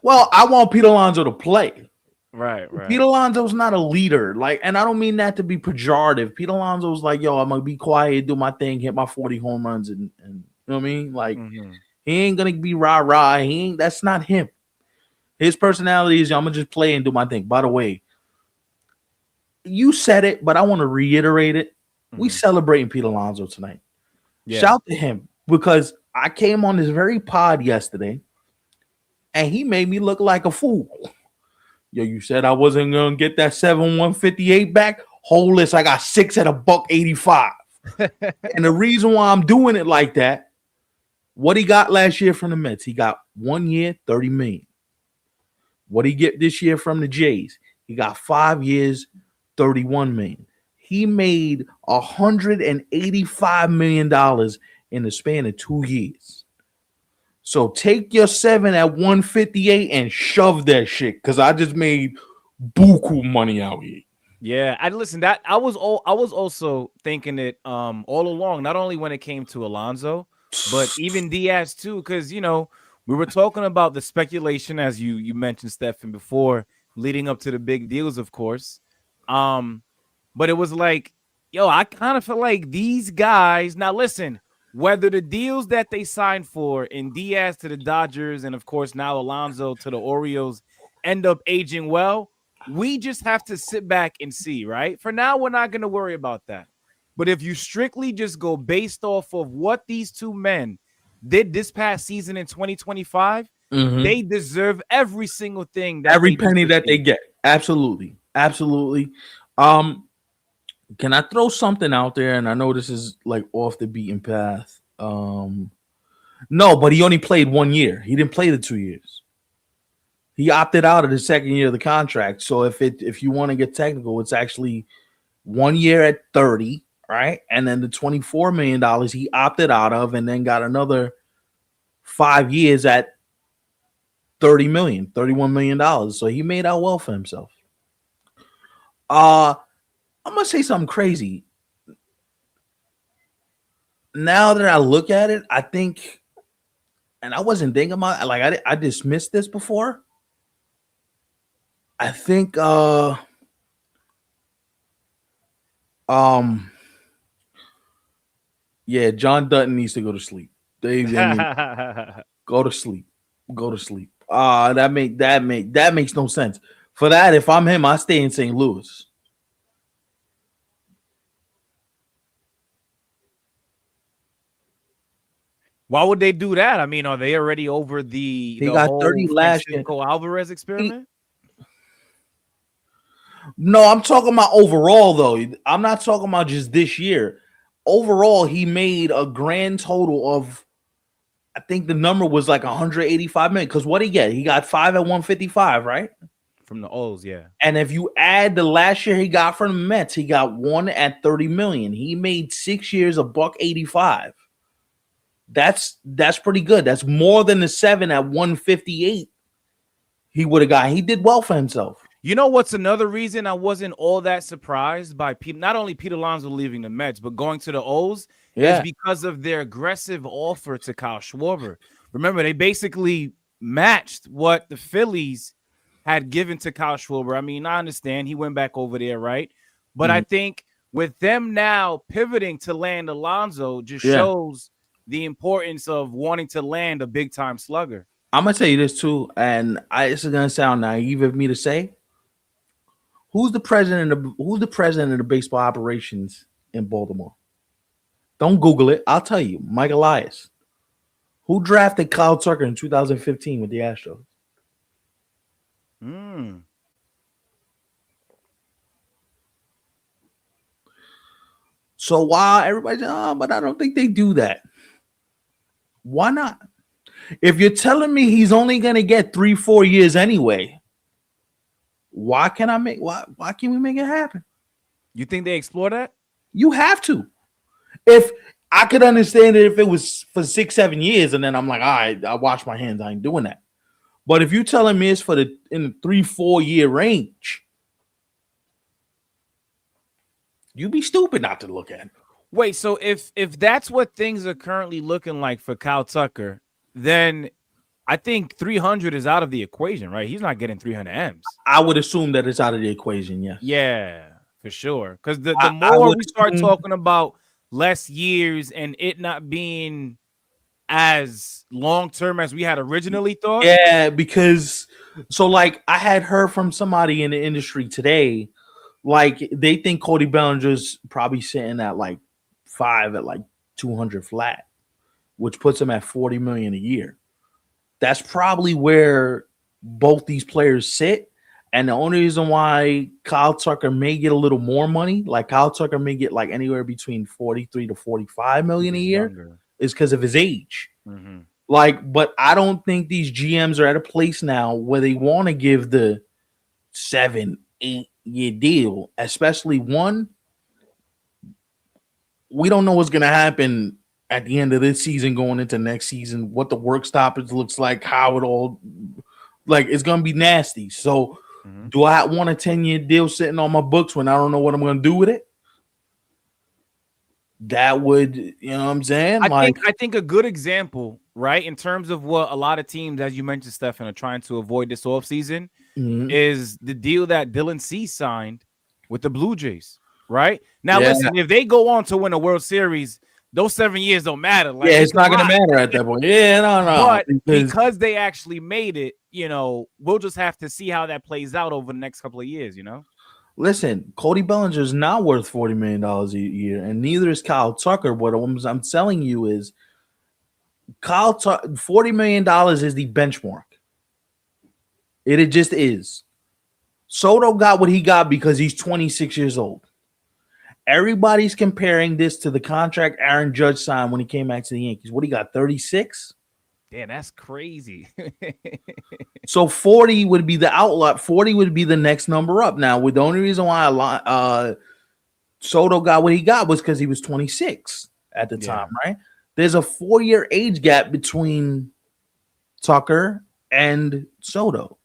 Speaker 2: Well, I want Pete Alonso to play.
Speaker 1: Right.
Speaker 2: Pete Alonso's not a leader. Like, and I don't mean that to be pejorative. Pete Alonso's like, I'm gonna be quiet, do my thing, hit my 40 home runs, and you know what I mean? Like, he ain't gonna be rah-rah. That's not him. His personality is I'm gonna just play and do my thing. By the way, you said it, but I want to reiterate it. We celebrating Pete Alonso tonight. Yeah. Shout to him, because I came on this very pod yesterday and he made me look like a fool. Yo, you said I wasn't gonna get that 7,158 back. Whole list, I got six at a $1.85. And the reason why I'm doing it like that, what he got last year from the Mets, he got 1 year, 30 million. What he get this year from the Jays, he got 5 years, 31 million. He made $185 million in the span of 2 years. So take your 7 at 158 and shove that shit, because I just made buku money out here.
Speaker 1: Yeah, I listen. That I was also thinking it all along. Not only when it came to Alonso, but even Diaz too. Because we were talking about the speculation, as you mentioned, Stefan, before leading up to the big deals, of course. But it was like, yo, I kind of feel like these guys. Now, listen, whether the deals that they signed for in Diaz to the Dodgers and, of course, now Alonso to the Orioles end up aging well, we just have to sit back and see, right? For now, we're not going to worry about that. But if you strictly just go based off of what these two men did this past season in 2025, they deserve every single thing that
Speaker 2: Every
Speaker 1: they just
Speaker 2: penny that they
Speaker 1: received.
Speaker 2: get. Absolutely. Absolutely. Um, can I throw something out there? And I know this is like off the beaten path. No, but he only played 1 year. He didn't play the 2 years. He opted out of the second year of the contract. So if you want to get technical, it's actually 1 year at 30, right? And then the $24 million he opted out of, and then got another 5 years at 30 million, $31 million. So he made out well for himself. I'm gonna say something crazy. Now that I look at it, I think, and I wasn't thinking about, like, I dismissed this before. I think um yeah, John Dutton needs to go to sleep. They need go to sleep. Go to sleep. That makes no sense. For that, if I'm him, I stay in St. Louis.
Speaker 1: Why would they do that? I mean, are they already over the
Speaker 2: He
Speaker 1: the
Speaker 2: got
Speaker 1: whole
Speaker 2: 30 last year.
Speaker 1: Francisco Alvarez
Speaker 2: He,
Speaker 1: experiment?
Speaker 2: no, I'm talking about overall though. I'm not talking about just this year. Overall, he made a grand total of, I think the number was like 185 million. Because what he get? He got 5 at 155, right?
Speaker 1: From the O's, yeah.
Speaker 2: And if you add the last year he got from the Mets, he got 1 at 30 million. He made 6 years a $1.85. That's pretty good. That's more than the 7 at 158 he would have got. He did well for himself.
Speaker 1: You know what's another reason I wasn't all that surprised by not only Pete Alonso leaving the Mets, but going to the O's is
Speaker 2: Yeah.
Speaker 1: because of their aggressive offer to Kyle Schwarber. Remember, they basically matched what the Phillies had given to Kyle Schwarber. I mean, I understand he went back over there, right? But I think with them now pivoting to land Alonso just shows the importance of wanting to land a big time slugger.
Speaker 2: I'm gonna tell you this too, and this is gonna sound naive of me to say. Who's the president of the baseball operations in Baltimore? Don't Google it. I'll tell you. Mike Elias. Who drafted Kyle Tucker in 2015 with the Astros? So while everybody's, but I don't think they do that. Why not? If you're telling me he's only gonna get 3-4 years anyway, why can't we make it happen?
Speaker 1: You think they explore that?
Speaker 2: You have to. If I could understand it if it was for 6-7 years, and then I'm like, all right, I wash my hands. I ain't doing that. But if you're telling me it's in the 3-4 year range, you'd be stupid not to look at it.
Speaker 1: Wait, so if that's what things are currently looking like for Kyle Tucker, then I think 300 is out of the equation, right? He's not getting 300 M's.
Speaker 2: I would assume that it's out of the equation, yes.
Speaker 1: Yeah, for sure. Because the
Speaker 2: I
Speaker 1: more
Speaker 2: would
Speaker 1: we start
Speaker 2: assume-
Speaker 1: talking about less years and it not being as long term as we had originally thought.
Speaker 2: Yeah, because like I had heard from somebody in the industry today, like they think Cody Bellinger's probably sitting at like 5 at like 200 flat, which puts him at 40 million a year. That's probably where both these players sit. And the only reason why Kyle Tucker may get a little more money, like Kyle Tucker may get like anywhere between 43 to 45 million a
Speaker 1: He's
Speaker 2: year,
Speaker 1: younger.
Speaker 2: is because of his age.
Speaker 1: Hmm.
Speaker 2: Like, but I don't think these GMs are at a place now where they want to give the 7, 8 year deal, especially one. We don't know what's going to happen at the end of this season going into next season, what the work stoppage looks like, how it all like it's going to be nasty. So,
Speaker 1: Hmm.
Speaker 2: do I want a 10-year deal sitting on my books when I don't know what I'm going to do with it? That would, you know what I'm saying? Like,
Speaker 1: I think a good example, right, in terms of what a lot of teams, as you mentioned, Stefan, are trying to avoid this offseason
Speaker 2: mhm.
Speaker 1: is the deal that Dylan C signed with the Blue Jays. Right now,
Speaker 2: Yeah,
Speaker 1: listen, if they go on to win a World Series, those 7 years don't matter.
Speaker 2: yeah,
Speaker 1: Like they
Speaker 2: it's
Speaker 1: can
Speaker 2: not going to
Speaker 1: ride.
Speaker 2: matter at that point. Yeah, no,
Speaker 1: But
Speaker 2: because
Speaker 1: because they actually made it, we'll just have to see how that plays out over the next couple of years.
Speaker 2: listen, Cody Bellinger is not worth $40 million a year, and neither is Kyle Tucker. What I'm telling you is $40 million is the benchmark. It just is. Soto got what he got because he's 26 years old. Everybody's comparing this to the contract Aaron Judge signed when he came back to the Yankees. What he got, 36?
Speaker 1: Damn, that's crazy.
Speaker 2: So 40 would be the outlet. 40 would be the next number up. Now, with the only reason why Soto got what he got was because he was 26 at the
Speaker 1: Yeah.
Speaker 2: time, right? There's a 4-year age gap between Tucker and Soto.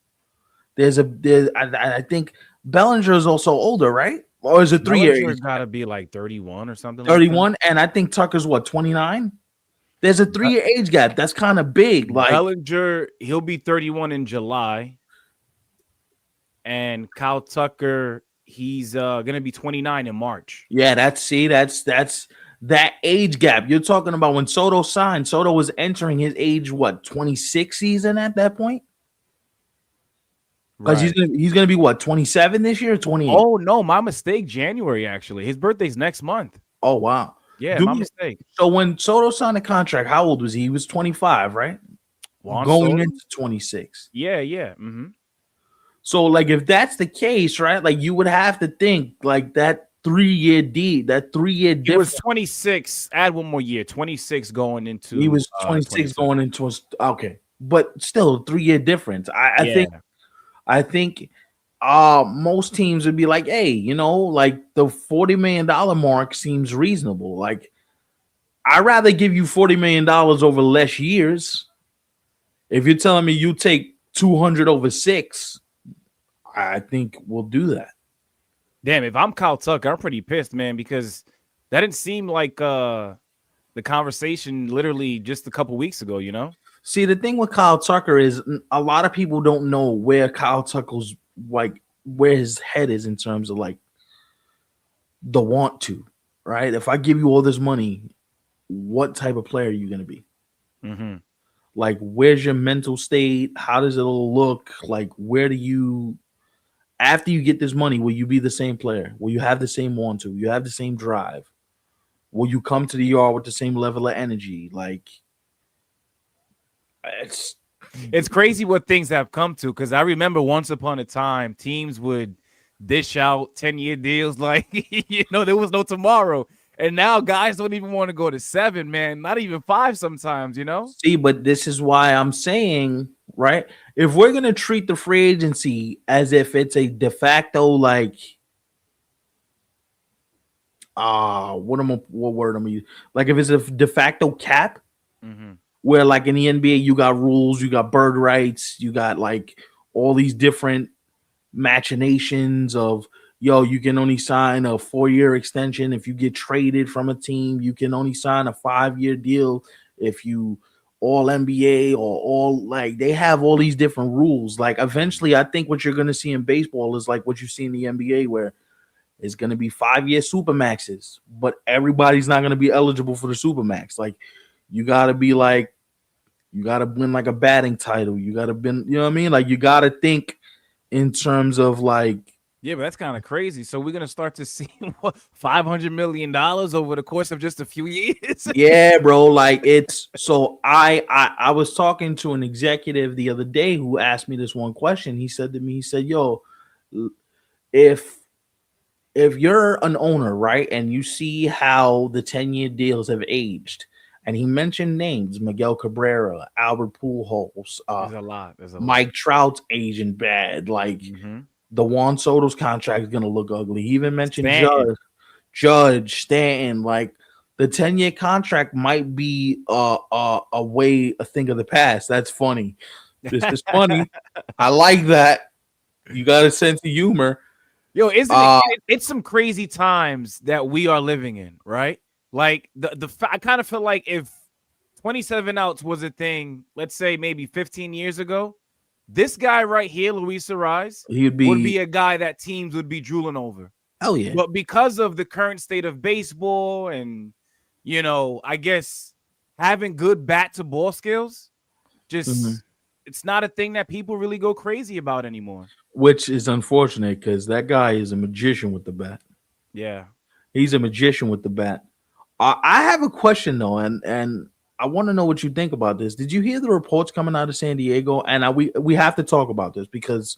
Speaker 2: I think Bellinger is also older, right? Or is it 3 year
Speaker 1: Bellinger
Speaker 2: age?
Speaker 1: got to be like 31 or something like that.
Speaker 2: 31, and I think Tucker's what, 29? There's a 3 year age gap. That's kind of big. Like,
Speaker 1: Bellinger, he'll be 31 in July, and Kyle Tucker, he's gonna be 29 in March.
Speaker 2: yeah, that's that age gap. You're talking about when Soto signed. Soto was entering his age, what, 26 season at that point? Because
Speaker 1: Right.
Speaker 2: he's gonna be what, 27 this year or 28?
Speaker 1: Oh no, my mistake. January actually. His birthday's next month.
Speaker 2: Oh wow.
Speaker 1: Yeah,
Speaker 2: Do
Speaker 1: my
Speaker 2: me,
Speaker 1: mistake.
Speaker 2: so when Soto signed the contract, how old was he? He was 25, right?
Speaker 1: Juan
Speaker 2: Going
Speaker 1: Soto.
Speaker 2: into 26.
Speaker 1: Yeah, yeah. Mm-hmm.
Speaker 2: So, like, if that's the case, right? Like, you would have to think like that 3 year deed, that 3 year
Speaker 1: He was
Speaker 2: difference.
Speaker 1: 26. Add one more year. 26 going
Speaker 2: He
Speaker 1: into
Speaker 2: was 26
Speaker 1: 27.
Speaker 2: going into okay, but still 3 year difference.
Speaker 1: Yeah.
Speaker 2: I think most teams would be like, hey, like the $40 million mark seems reasonable. Like, I'd rather give you $40 million over less years. If you're telling me you take 200 over 6, I think we'll do that.
Speaker 1: Damn, if I'm Kyle Tucker, I'm pretty pissed, man, because that didn't seem like the conversation literally just a couple weeks ago.
Speaker 2: See, the thing with Kyle Tucker is a lot of people don't know where Kyle Tucker's, like, where his head is in terms of like the want to, right? If I give you all this money, what type of player are you going to be?
Speaker 1: Mm-hmm.
Speaker 2: Like, where's your mental state? How does it all look? Like, where do you, after you get this money, will you be the same player? Will you have the same want to? You have the same drive? Will you come to the yard with the same level of energy? Like,
Speaker 1: It's crazy what things have come to, because I remember once upon a time, teams would dish out 10-year deals like, there was no tomorrow. And now guys don't even want to go to 7, man. Not even 5 sometimes.
Speaker 2: see, but this is why I'm saying, right? If we're going to treat the free agency as if it's a de facto, like, what word am I using? Like, if it's a de facto cap,
Speaker 1: Mm-hmm.
Speaker 2: where like in the NBA, you got rules, you got bird rights, you got like all these different machinations of, yo, you can only sign a 4-year extension if you get traded from a team. You can only sign a 5-year deal if you all NBA or all, like, they have all these different rules. Like, eventually, I think what you're going to see in baseball is like what you see in the NBA, where it's going to be 5-year supermaxes, but everybody's not going to be eligible for the supermax. Like, you got to be like, you got to win like a batting title. You got to be, you know what I mean? Like, you got to think in terms of like
Speaker 1: Yeah, but that's kind of crazy. So we're gonna start to see what $500 million over the course of just a few years.
Speaker 2: Yeah, bro. Like it's so I was talking to an executive the other day who asked me this one question. He said to me, he said, "Yo, if if you're an owner, right, and you see how the 10-year deals have aged," and he mentioned names: Miguel Cabrera, Albert Pujols,
Speaker 1: There's a lot. There's a lot.
Speaker 2: Mike Trout's aging bad. Like
Speaker 1: Mm-hmm.
Speaker 2: the Juan Soto's contract is gonna look ugly. He even mentioned
Speaker 1: Stanton.
Speaker 2: Judge, Stanton, like the 10-year contract might be a thing of the past. That's funny. This is funny. I like that. You got a sense of humor.
Speaker 1: Yo, isn't it?
Speaker 2: Uh
Speaker 1: It's some crazy times that we are living in, right? Like I kind of feel like if 27 outs was a thing, let's say maybe 15 years ago, this guy right here, Luis Arise,
Speaker 2: he'd
Speaker 1: would
Speaker 2: be
Speaker 1: be a guy that teams would be drooling over.
Speaker 2: hell yeah.
Speaker 1: But because of the current state of baseball and, I guess having good bat to ball skills,
Speaker 2: Mhm.
Speaker 1: just it's not a thing that people really go crazy about anymore.
Speaker 2: Which is unfortunate because that guy is a magician with the bat.
Speaker 1: Yeah.
Speaker 2: He's a magician with the bat. I have a question though, and I want to know what you think about this. Did you hear the reports coming out of San Diego? And we have to talk about this because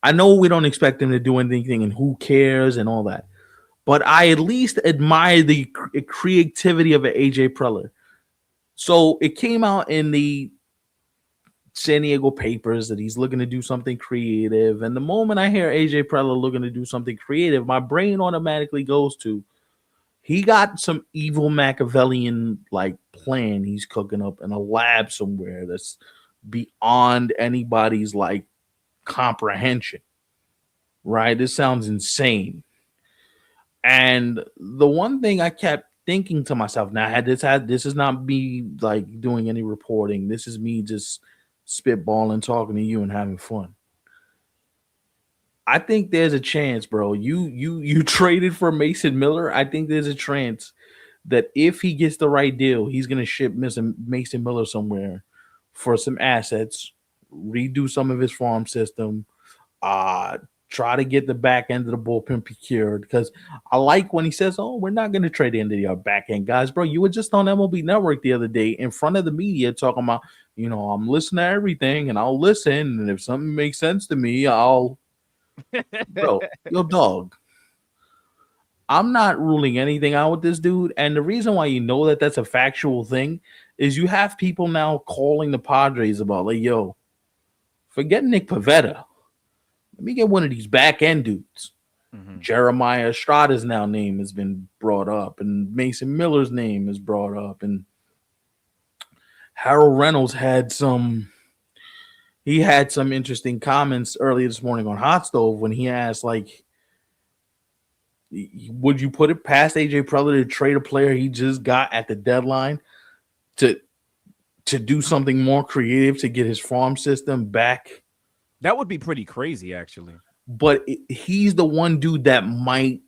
Speaker 2: I know we don't expect him to do anything, and who cares and all that. But I at least admire the creativity of an AJ Preller. So it came out in the San Diego papers that he's looking to do something creative. And the moment I hear AJ Preller looking to do something creative, my brain automatically goes to he got some evil Machiavellian like plan he's cooking up in a lab somewhere that's beyond anybody's like comprehension. Right? This sounds insane. And the one thing I kept thinking to myself, now this is not me like doing any reporting. This is me just spitballing, talking to you, and having fun. I think there's a chance, bro. You traded for Mason Miller. I think there's a chance that if he gets the right deal, he's gonna ship Mason Miller somewhere for some assets, redo some of his farm system, uh try to get the back end of the bullpen procured because I like when he says, "Oh, we're not going to trade any of our back end guys, bro." You were just on MLB Network the other day in front of the media talking about, I'm listening to everything and I'll listen, and if something makes sense to me, I'll, bro, yo, dog. I'm not ruling anything out with this dude, and the reason why you know that that's a factual thing is you have people now calling the Padres about like, "Yo, forget Nick Pivetta. Let me get one of these back end dudes."
Speaker 1: Mm-hmm.
Speaker 2: Jeremiah Estrada's now name has been brought up, and Mason Miller's name is brought up, and Harold Reynolds had some interesting comments earlier this morning on Hot Stove when he asked like, would you put it past AJ Preller to trade a player he just got at the deadline to do something more creative to get his farm system back?
Speaker 1: That would be pretty crazy, actually.
Speaker 2: But he's the one dude that might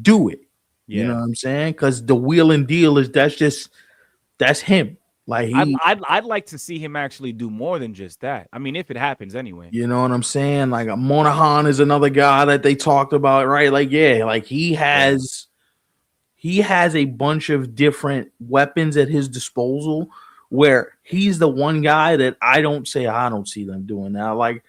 Speaker 2: do it. You know
Speaker 1: Yeah.
Speaker 2: what I'm saying? Because the wheel and deal that's him. Like
Speaker 1: I'd like to see him actually do more than just that. I mean, if it happens anyway.
Speaker 2: you know what I'm saying? Like Monahan is another guy that they talked about, right? Like, yeah, like he has a bunch of different weapons at his disposal where he's the one guy that I don't see them doing now. Like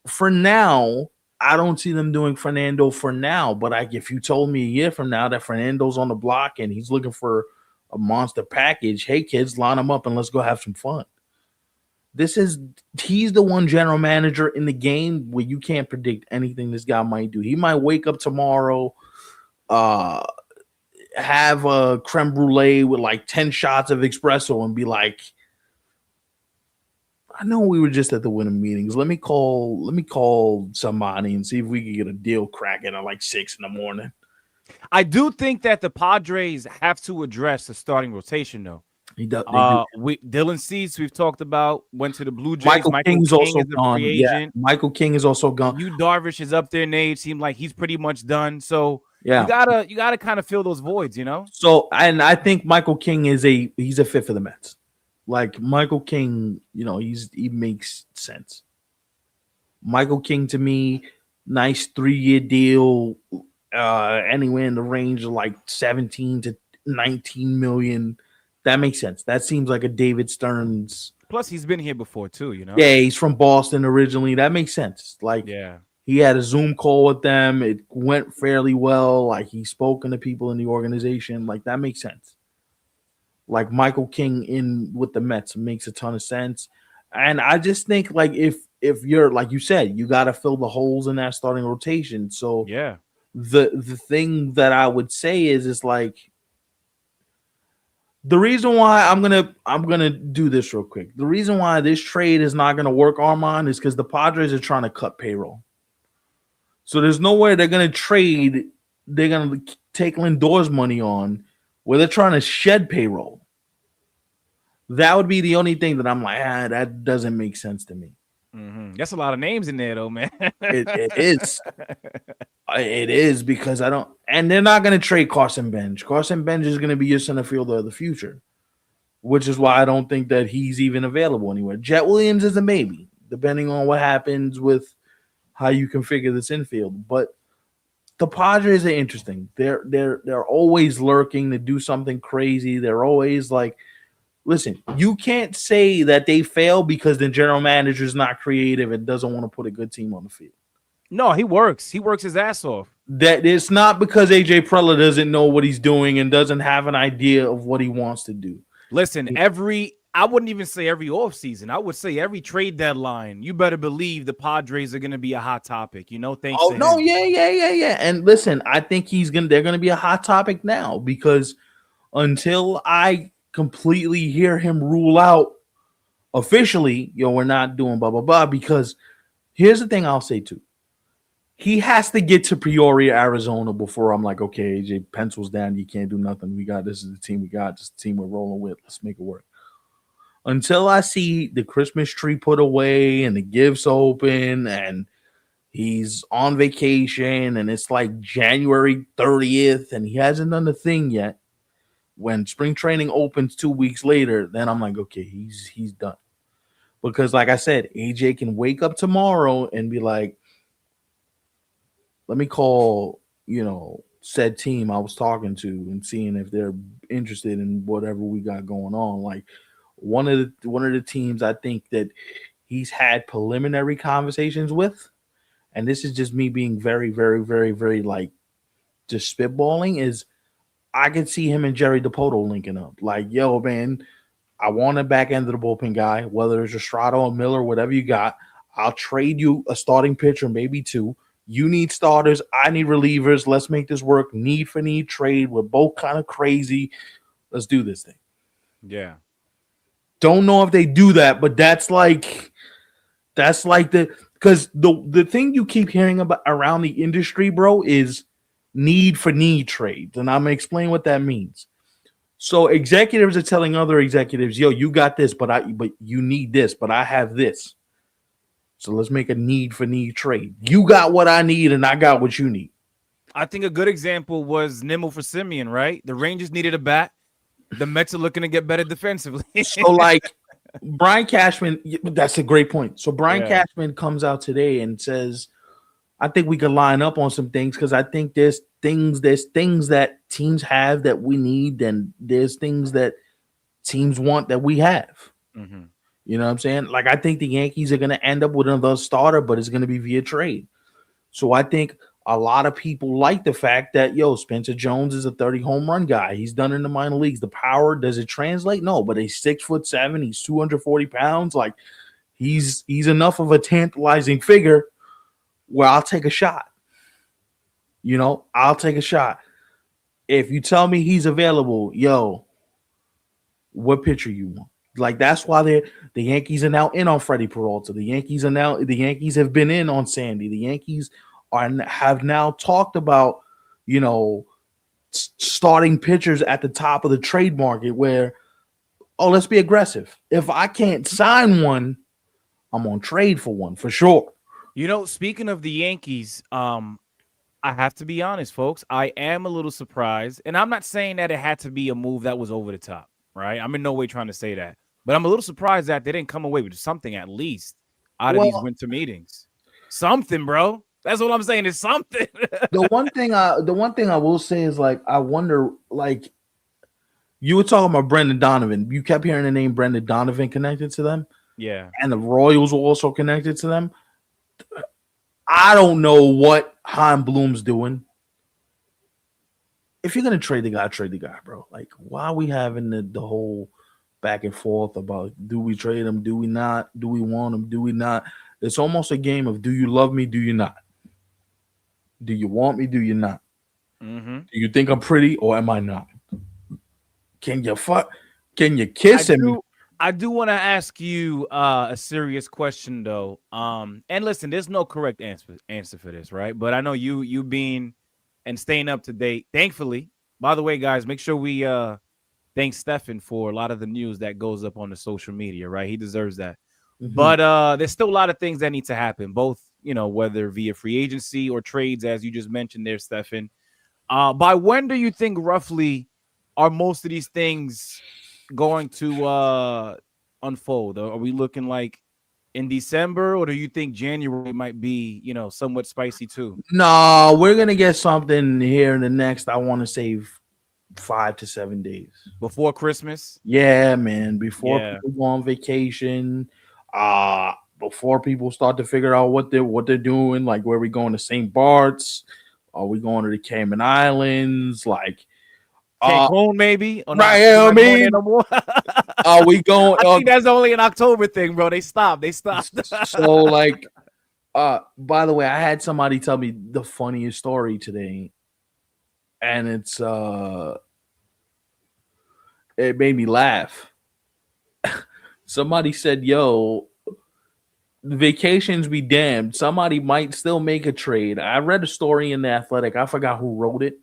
Speaker 2: for now, I don't see them doing Fernando for now. But like if you told me a year from now that Fernando's on the block and he's looking for a monster package, hey kids, line them up and let's go have some fun. He's the one general manager in the game where you can't predict anything this guy might do. He might wake up tomorrow, have a creme brulee with like 10 shots of espresso and be like, I know we were just at the winter meetings. Let me call somebody and see if we can get a deal cracking at like 6 in the morning.
Speaker 1: I do think that the Padres have to address the starting rotation, though.
Speaker 2: He does. They do.
Speaker 1: Dylan Cease, we've talked about, went to the Blue Jays.
Speaker 2: Michael King is also
Speaker 1: a
Speaker 2: gone.
Speaker 1: free
Speaker 2: Yeah,
Speaker 1: agent.
Speaker 2: Michael King is also gone.
Speaker 1: Yu Darvish is up there in age. Seemed like he's pretty much done. So
Speaker 2: yeah,
Speaker 1: you gotta kind of fill those voids,
Speaker 2: So and I think Michael King he's a fit for the Mets. Like Michael King, he makes sense. Michael King to me, nice 3-year deal, anywhere in the range of like 17 to 19 million. That makes sense. That seems like a David Stearns.
Speaker 1: Plus, he's been here before too. You know.
Speaker 2: Yeah, he's from Boston originally. That makes sense. Like
Speaker 1: Yeah.
Speaker 2: he had a Zoom call with them. It went fairly well. Like he's spoken to people in the organization. Like that makes sense. Like Michael King in with the Mets makes a ton of sense. And I just think like if you're like you said, you got to fill the holes in that starting rotation. So
Speaker 1: Yeah.
Speaker 2: the thing that I would say is like the reason why I'm gonna do this real quick. The reason why this trade is not gonna work, Armand, is because the Padres are trying to cut payroll. So there's no way they're gonna trade. They're gonna take Lindor's money on where they're trying to shed payroll. That would be the only thing that I'm like, that doesn't make sense to me.
Speaker 1: That's a lot of names in there, though, man.
Speaker 2: It is. It is because I don't, and they're not going to trade Carson Bench. Carson Bench is going to be your center fielder of the future, which is why I don't think that he's even available anywhere. Jet Williams is a maybe, depending on what happens with how you configure this infield. But the Padres are interesting. They're always lurking to do something crazy. They're always like, listen, you can't say that they fail because the general manager is not creative and doesn't want to put a good team on the field.
Speaker 1: No, he works. He works his ass off.
Speaker 2: That it's not because AJ Preller doesn't know what he's doing and doesn't have an idea of what he wants to do.
Speaker 1: Listen, I wouldn't even say every offseason. I would say every trade deadline. You better believe the Padres are going to be a hot topic, thanks to
Speaker 2: No,
Speaker 1: him.
Speaker 2: yeah. And listen, I think they're gonna be a hot topic now because until I completely hear him rule out officially, we're not doing blah blah blah. Because here's the thing I'll say too. He has to get to Peoria, Arizona before I'm like, okay, AJ, pencils down. You can't do nothing. This is the team we got. This is the team we're rolling with. Let's make it work. Until I see the Christmas tree put away and the gifts open and he's on vacation and it's like January 30th and he hasn't done the thing yet. When spring training opens 2 weeks later, then I'm like, okay, he's done. Because like I said, AJ can wake up tomorrow and be like, let me call, said team I was talking to and seeing if they're interested in whatever we got going on. Like one of the teams I think that he's had preliminary conversations with, and this is just me being very, very, very, very like just spitballing, is I could see him and Jerry DePoto linking up. Like, yo, man, I want a back end of the bullpen guy, whether it's Estrada or Miller, whatever you got. I'll trade you a starting pitcher, maybe two. You need starters. I need relievers. Let's make this work. Need for need trade. We're both kind of crazy. Let's do this thing.
Speaker 1: Yeah.
Speaker 2: Don't know if they do that, but that's like because the thing you keep hearing about around the industry, bro, is need for need trades. And I'm gonna explain what that means. So executives are telling other executives, yo, you got this, but you need this, but I have this. So let's make a need for need trade. You got what I need, and I got what you need.
Speaker 1: I think a good example was Nimmo for Simeon, right? The Rangers needed a bat. The Mets are looking to get better defensively.
Speaker 2: So like Brian Cashman, that's a great point. So Brian
Speaker 1: Yeah.
Speaker 2: Cashman comes out today and says, I think we could line up on some things because I think there's things that teams have that we need, and there's things that teams want that we have.
Speaker 1: Mm-hmm.
Speaker 2: You know what I'm saying? Like, I think the Yankees are going to end up with another starter, but it's going to be via trade. So I think a lot of people like the fact that, Spencer Jones is a 30 home run guy. He's done in the minor leagues. The power, does it translate? No, but he's 6'7". He's 240 pounds. Like, he's enough of a tantalizing figure where I'll take a shot. I'll take a shot. If you tell me he's available, what pitcher you want? Like, that's why the Yankees are now in on Freddie Peralta. The Yankees have been in on Sandy. The Yankees have now talked about, starting pitchers at the top of the trade market where, let's be aggressive. If I can't sign one, I'm on trade for one for sure.
Speaker 1: Speaking of the Yankees, I have to be honest, folks. I am a little surprised, and I'm not saying that it had to be a move that was over the top, right? I'm in no way trying to say that. But I'm a little surprised that they didn't come away with something at least out of these
Speaker 2: Well,
Speaker 1: winter meetings. Something, bro. That's what I'm saying. It's something.
Speaker 2: The one thing I will say is like I wonder like you were talking about Brendan Donovan. You kept hearing the name Brendan Donovan connected to them,
Speaker 1: Yeah.
Speaker 2: and the Royals were also connected to them. I don't know what Heim Bloom's doing. If you're gonna trade the guy, bro. Like, why are we having the whole back and forth about do we trade him, do we not, do we want him, do we not? It's almost a game of do you love me, do you not? Do you want me, do you not?
Speaker 1: Hmm.
Speaker 2: Do you think I'm pretty or am I not? Can you fuck? Can you
Speaker 1: I
Speaker 2: kiss him?
Speaker 1: do. I do want to ask you a serious question though. And listen, there's no correct answer for this, right? But I know you being and staying up to date. Thankfully, by the way, guys, make sure we thank Stefan for a lot of the news that goes up on the social media, right? He deserves that.
Speaker 2: Mhm.
Speaker 1: But there's still a lot of things that need to happen, both whether via free agency or trades, as you just mentioned there, Stefan. By when do you think roughly are most of these things going to unfold? Are we looking like in December, or do you think January might be, somewhat spicy too?
Speaker 2: No, we're gonna get something here in the next. I want to say 5 to 7 days.
Speaker 1: Before Christmas?
Speaker 2: Yeah, man. Before
Speaker 1: Yeah.
Speaker 2: people go on vacation, before people start to figure out what they're doing, like where we going to St. Bart's, are we going to the Cayman Islands? Like, uh,
Speaker 1: Cancun, maybe? Or
Speaker 2: right?
Speaker 1: not?
Speaker 2: Yeah,
Speaker 1: We're
Speaker 2: I
Speaker 1: not going there
Speaker 2: mean,
Speaker 1: no more.
Speaker 2: are we going?
Speaker 1: I think that's only an October thing, bro. They stopped. They stopped.
Speaker 2: So like, by the way, I had somebody tell me the funniest story today, and it made me laugh. Somebody said, "Yo, vacations be damned. Somebody might still make a trade." I read a story in the Athletic. I forgot who wrote it.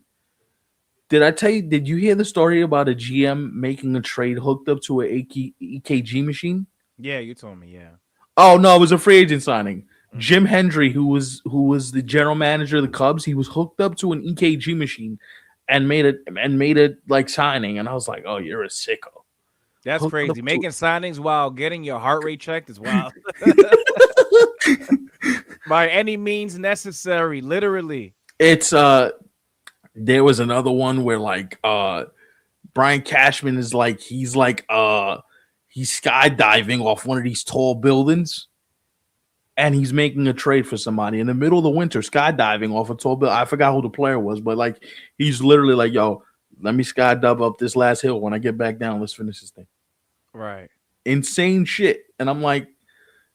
Speaker 2: Did I tell you? Did you hear the story about a GM making a trade hooked up to a EKG machine?
Speaker 1: Yeah, you told me. Yeah.
Speaker 2: Oh no, it was a free agent signing.
Speaker 1: Hmm.
Speaker 2: Jim Hendry, who was the general manager of the Cubs, he was hooked up to an EKG machine and made it like signing. And I was like, "Oh, you're a sicko."
Speaker 1: That's
Speaker 2: Hooked up
Speaker 1: crazy.
Speaker 2: to
Speaker 1: Making signings while getting your heart rate checked is wild. By any means necessary, literally.
Speaker 2: it's there was another one where like Brian Cashman is like he's skydiving off one of these tall buildings and he's making a trade for somebody in the middle of the winter, skydiving off a tall building. I forgot who the player was, but like he's literally like, "Yo, let me skydive up this last hill. When I get back down, let's finish this thing."
Speaker 1: Right.
Speaker 2: Insane shit. And I'm like,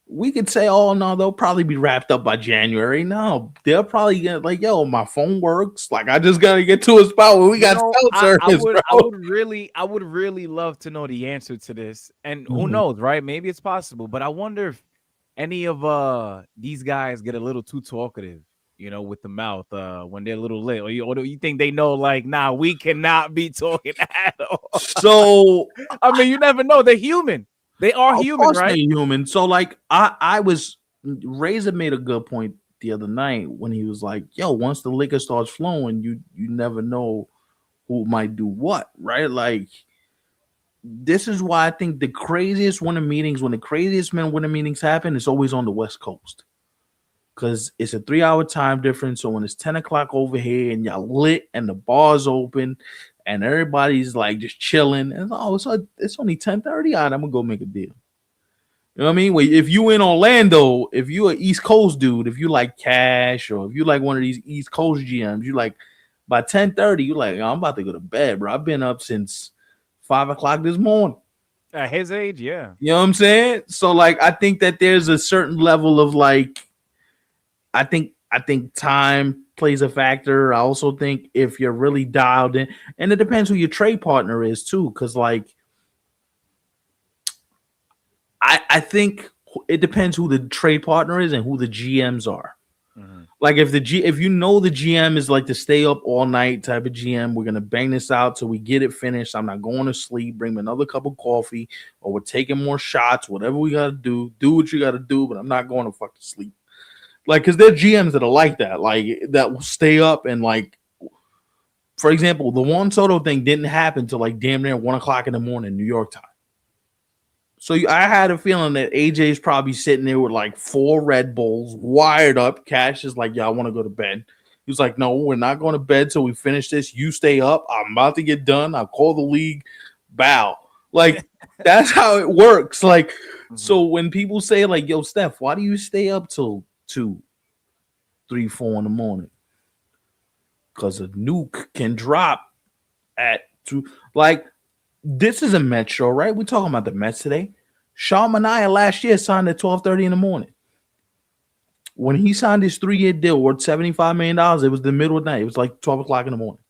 Speaker 2: we could say, "Oh no, they'll probably be wrapped up by January." No, they'll probably get like, "Yo, my phone works. Like, I just gotta get to a spot where we got cell
Speaker 1: I
Speaker 2: service,
Speaker 1: would I
Speaker 2: bro."
Speaker 1: would really I would really love to know the answer to this. And who
Speaker 2: Mhm.
Speaker 1: knows, right? Maybe it's possible, but I wonder if any of these guys get a little too talkative, with the mouth when they're a little lit. Or do you think they know like, nah, we cannot be talking at all?
Speaker 2: So
Speaker 1: I mean, you never know. They're human. They are
Speaker 2: of
Speaker 1: human,
Speaker 2: course they're
Speaker 1: right?
Speaker 2: human. So like I was Razor made a good point the other night when he was like, "Yo, once the liquor starts flowing, you never know who might do what, right?" Like this is why I think the craziest winter meetings, when the craziest men winter meetings happen, it's always on the West Coast. Cause it's a 3 hour time difference. So when it's 10 o'clock over here and y'all lit and the bar's open and everybody's like just chilling, and it's only 10:30. All right, I'm gonna go make a deal. You know what I mean? Wait, if you in Orlando, if you an East Coast dude, if you like cash or if you like one of these East Coast GMs, you like by 10:30, you like, "Oh, I'm about to go to bed, bro. I've been up since 5 o'clock this morning."
Speaker 1: At his age, yeah.
Speaker 2: You know what I'm saying? So like I think that there's a certain level of like I think time plays a factor. I also think if you're really dialed in, and it depends who your trade partner is too, because like I think it depends who the trade partner is and who the GMs are.
Speaker 1: Hmm.
Speaker 2: Like if you know the GM is like the stay up all night type of GM, we're gonna bang this out till we get it finished. I'm not going to sleep. Bring me another cup of coffee, or we're taking more shots. Whatever we gotta do, do what you gotta do. But I'm not going to fucking sleep. Like, because there are GMs that are like that, like that will stay up and like, for example, the Juan Soto thing didn't happen till like damn near 1 o'clock in the morning, New York time. So I had a feeling that AJ's probably sitting there with like 4 Red Bulls, wired up. Cash is like, "Yeah, I want to go to bed." He was like, "No, we're not going to bed till we finish this. You stay up. I'm about to get done. I'll call the league. Bow." Like that's how it works. Like
Speaker 1: Mhm.
Speaker 2: so when people say like, "Yo, Steph, why do you stay up till 2, 3, 4 in the morning?" Because a nuke can drop at 2. Like this is a Mets show, right? We're talking about the Mets today. Sean Manaea last year signed at 12:30 in the morning. When he signed his 3-year deal worth $75 million, it was the middle of the night. It was like 12 o'clock in the morning.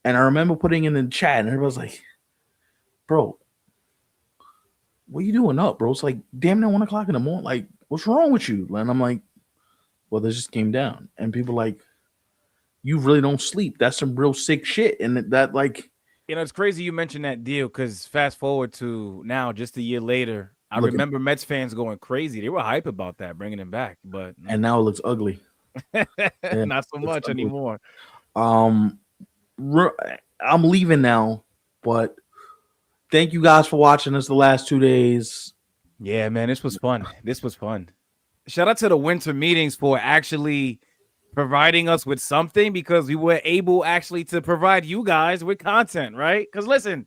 Speaker 2: And I remember putting it in the chat, and everybody was like, "Bro, what are you doing up, bro? It's like damn near 1 o'clock in the morning. Like, what's wrong with you?" And I'm like, "Well, this just came down." And people like, "You really don't sleep. That's some real sick shit." And that like,
Speaker 1: It's crazy you mentioned that deal because fast forward to now, just a year later, I
Speaker 2: look at,
Speaker 1: remember Mets fans going crazy. They were hype about that, bringing him back, but
Speaker 2: and now it looks ugly. Yeah,
Speaker 1: not so
Speaker 2: it looks
Speaker 1: much
Speaker 2: ugly.
Speaker 1: anymore.
Speaker 2: Um, I'm leaving now, but thank you guys for watching us the last 2 days.
Speaker 1: Yeah, man, this was fun. This was fun. Shout out to the winter meetings for actually providing us with something because we were able actually to provide you guys with content, right? Because listen,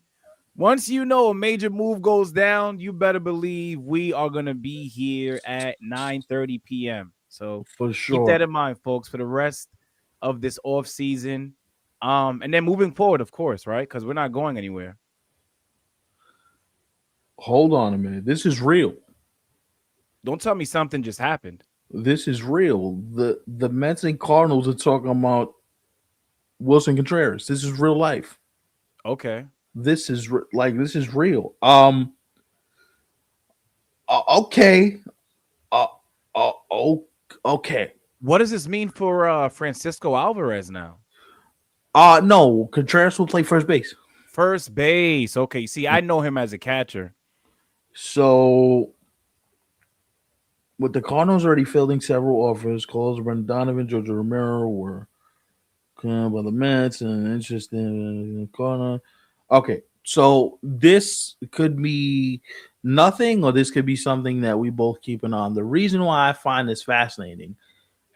Speaker 1: once you know a major move goes down, you better believe we are going to be here at 9:30 p.m. So
Speaker 2: For
Speaker 1: keep that
Speaker 2: sure.
Speaker 1: in mind, folks, for the rest of this off season. And then moving forward, of course, right? Because we're not going anywhere.
Speaker 2: Hold on a minute. This is real.
Speaker 1: Don't tell me something just happened.
Speaker 2: This is real. The Mets and Cardinals are talking about Wilson Contreras. This is real life.
Speaker 1: Okay.
Speaker 2: This is real. Okay. Uh, oh, okay.
Speaker 1: What does this mean for Francisco Alvarez now?
Speaker 2: No. Contreras will play first base.
Speaker 1: First base. Okay. See, I know him as a catcher.
Speaker 2: So with the Cardinals already fielding several offers, calls Brendan Donovan, Jojo Romero were come by the Mets and interested in the corner. Okay, so this could be nothing, or this could be something that we both keep an eye on. The reason why I find this fascinating,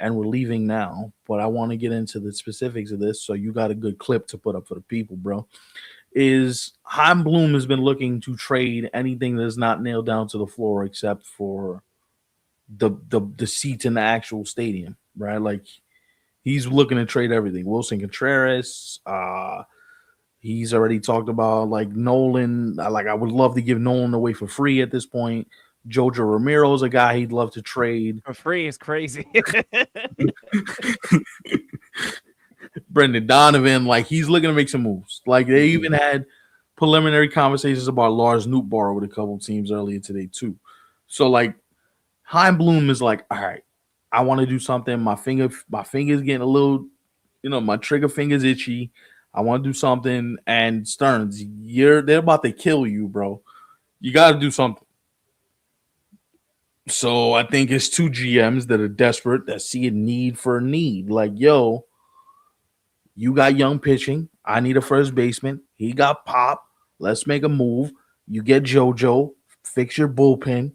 Speaker 2: and we're leaving now, but I want to get into the specifics of this, so you got a good clip to put up for the people, bro. Is Heim Bloom has been looking to trade anything that's not nailed down to the floor except for the seats in the actual stadium, right? Like he's looking to trade everything. Wilson Contreras. He's already talked about like Nolan. Like I would love to give Nolan away for free at this point. Jojo Romero's a guy he'd love to trade.
Speaker 1: For free is crazy.
Speaker 2: Brendan Donovan, like he's looking to make some moves. Like they even had preliminary conversations about Lars Nootbaar with a couple teams earlier today too. So like Heim Bloom is like, all right, I want to do something. My finger's getting a little, my trigger finger's itchy. I want to do something. And Stearns, they're about to kill you, bro. You got to do something. So I think it's two GMs that are desperate that see a need for a need. Like, yo, you got young pitching. I need a first baseman. He got Pop. Let's make a move. You get JoJo. Fix your bullpen.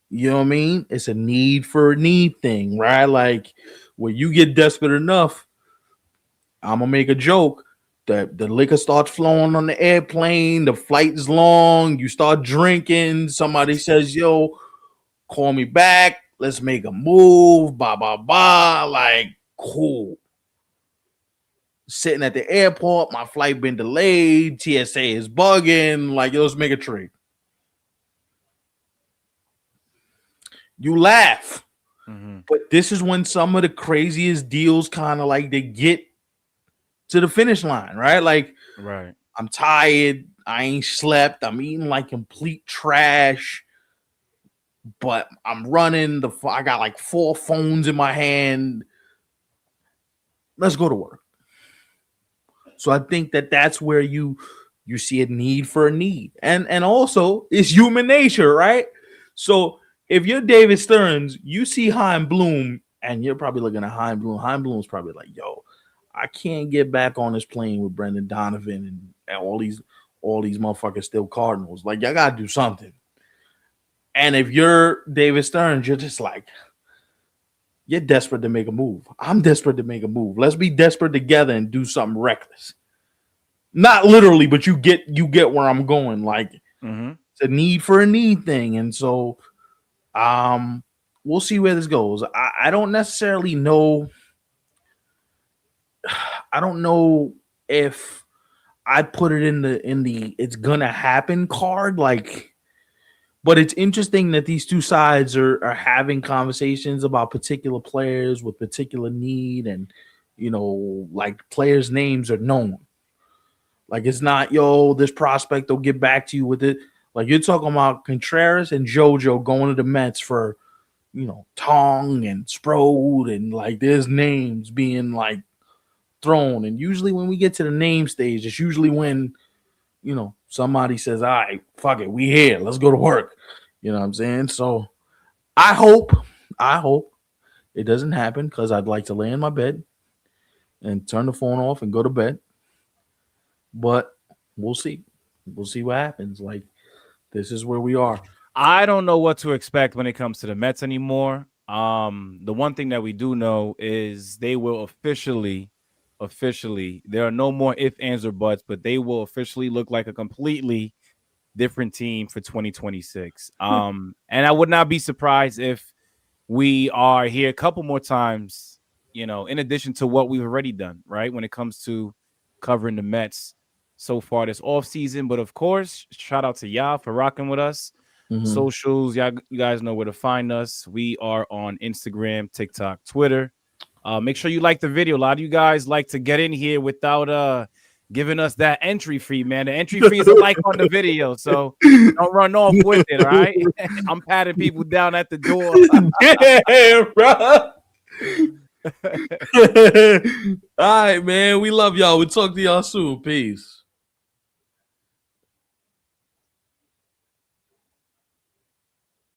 Speaker 2: You know what I mean? It's a need for a need thing, right? Like when you get desperate enough, I'm gonna make a joke that the liquor starts flowing on the airplane, the flight is long, you start drinking, somebody says, yo, call me back, let's make a move, blah, blah, blah. Like, cool. Sitting at the airport, my flight been delayed, TSA is bugging, like, yo, let's make a trade. You laugh.
Speaker 1: Mm-hmm.
Speaker 2: But this is when some of the craziest deals kind of like they get to the finish line, right? Like,
Speaker 1: Right.
Speaker 2: I'm tired. I ain't slept. I'm eating like complete trash, but I'm running. I got like 4 phones in my hand. Let's go to work. So I think that that's where you see a need for a need, and also it's human nature, right? So if you're David Stearns, you see Heim Bloom, and you're probably looking at Heim Bloom. Heim Bloom's probably like, yo, I can't get back on this plane with Brendan Donovan and all these motherfuckers still Cardinals. Like, y'all gotta do something. And if you're David Stearns, you're just like, you're desperate to make a move. I'm desperate to make a move. Let's be desperate together and do something reckless. Not literally, but you get where I'm going. Like it's a need for a need thing. And so we'll see where this goes. I don't necessarily know. I don't know if I put it in the it's gonna happen card. Like, but it's interesting that these two sides are having conversations about particular players with particular need, and like players' names are known. Like it's not, yo, this prospect will get back to you with it. Like you're talking about Contreras and JoJo going to the Mets for, Tong and Sprode, and like there's names being like thrown. And usually when we get to the name stage, it's usually when, somebody says, all right, fuck it, we here. Let's go to work. You know what I'm saying? So I hope it doesn't happen, because I'd like to lay in my bed and turn the phone off and go to bed. But we'll see. We'll see what happens. Like, this is where we are.
Speaker 1: I don't know what to expect when it comes to the Mets anymore. The one thing that we do know is they will officially, there are no more ifs, ands, or buts, but they will officially look like a completely different team for 2026. And I would not be surprised if we are here a couple more times, in addition to what we've already done, right? When it comes to covering the Mets so far this offseason. But of course, shout out to y'all for rocking with us. Socials, you guys know where to find us. We are on Instagram, TikTok, Twitter. Make sure you like the video. A lot of you guys like to get in here without giving us that entry fee, man. The entry fee is a like on the video, so don't run off with it, all right? I'm patting people down at the door.
Speaker 2: Yeah, bro. All right, man. We love y'all. We'll talk to y'all soon. Peace.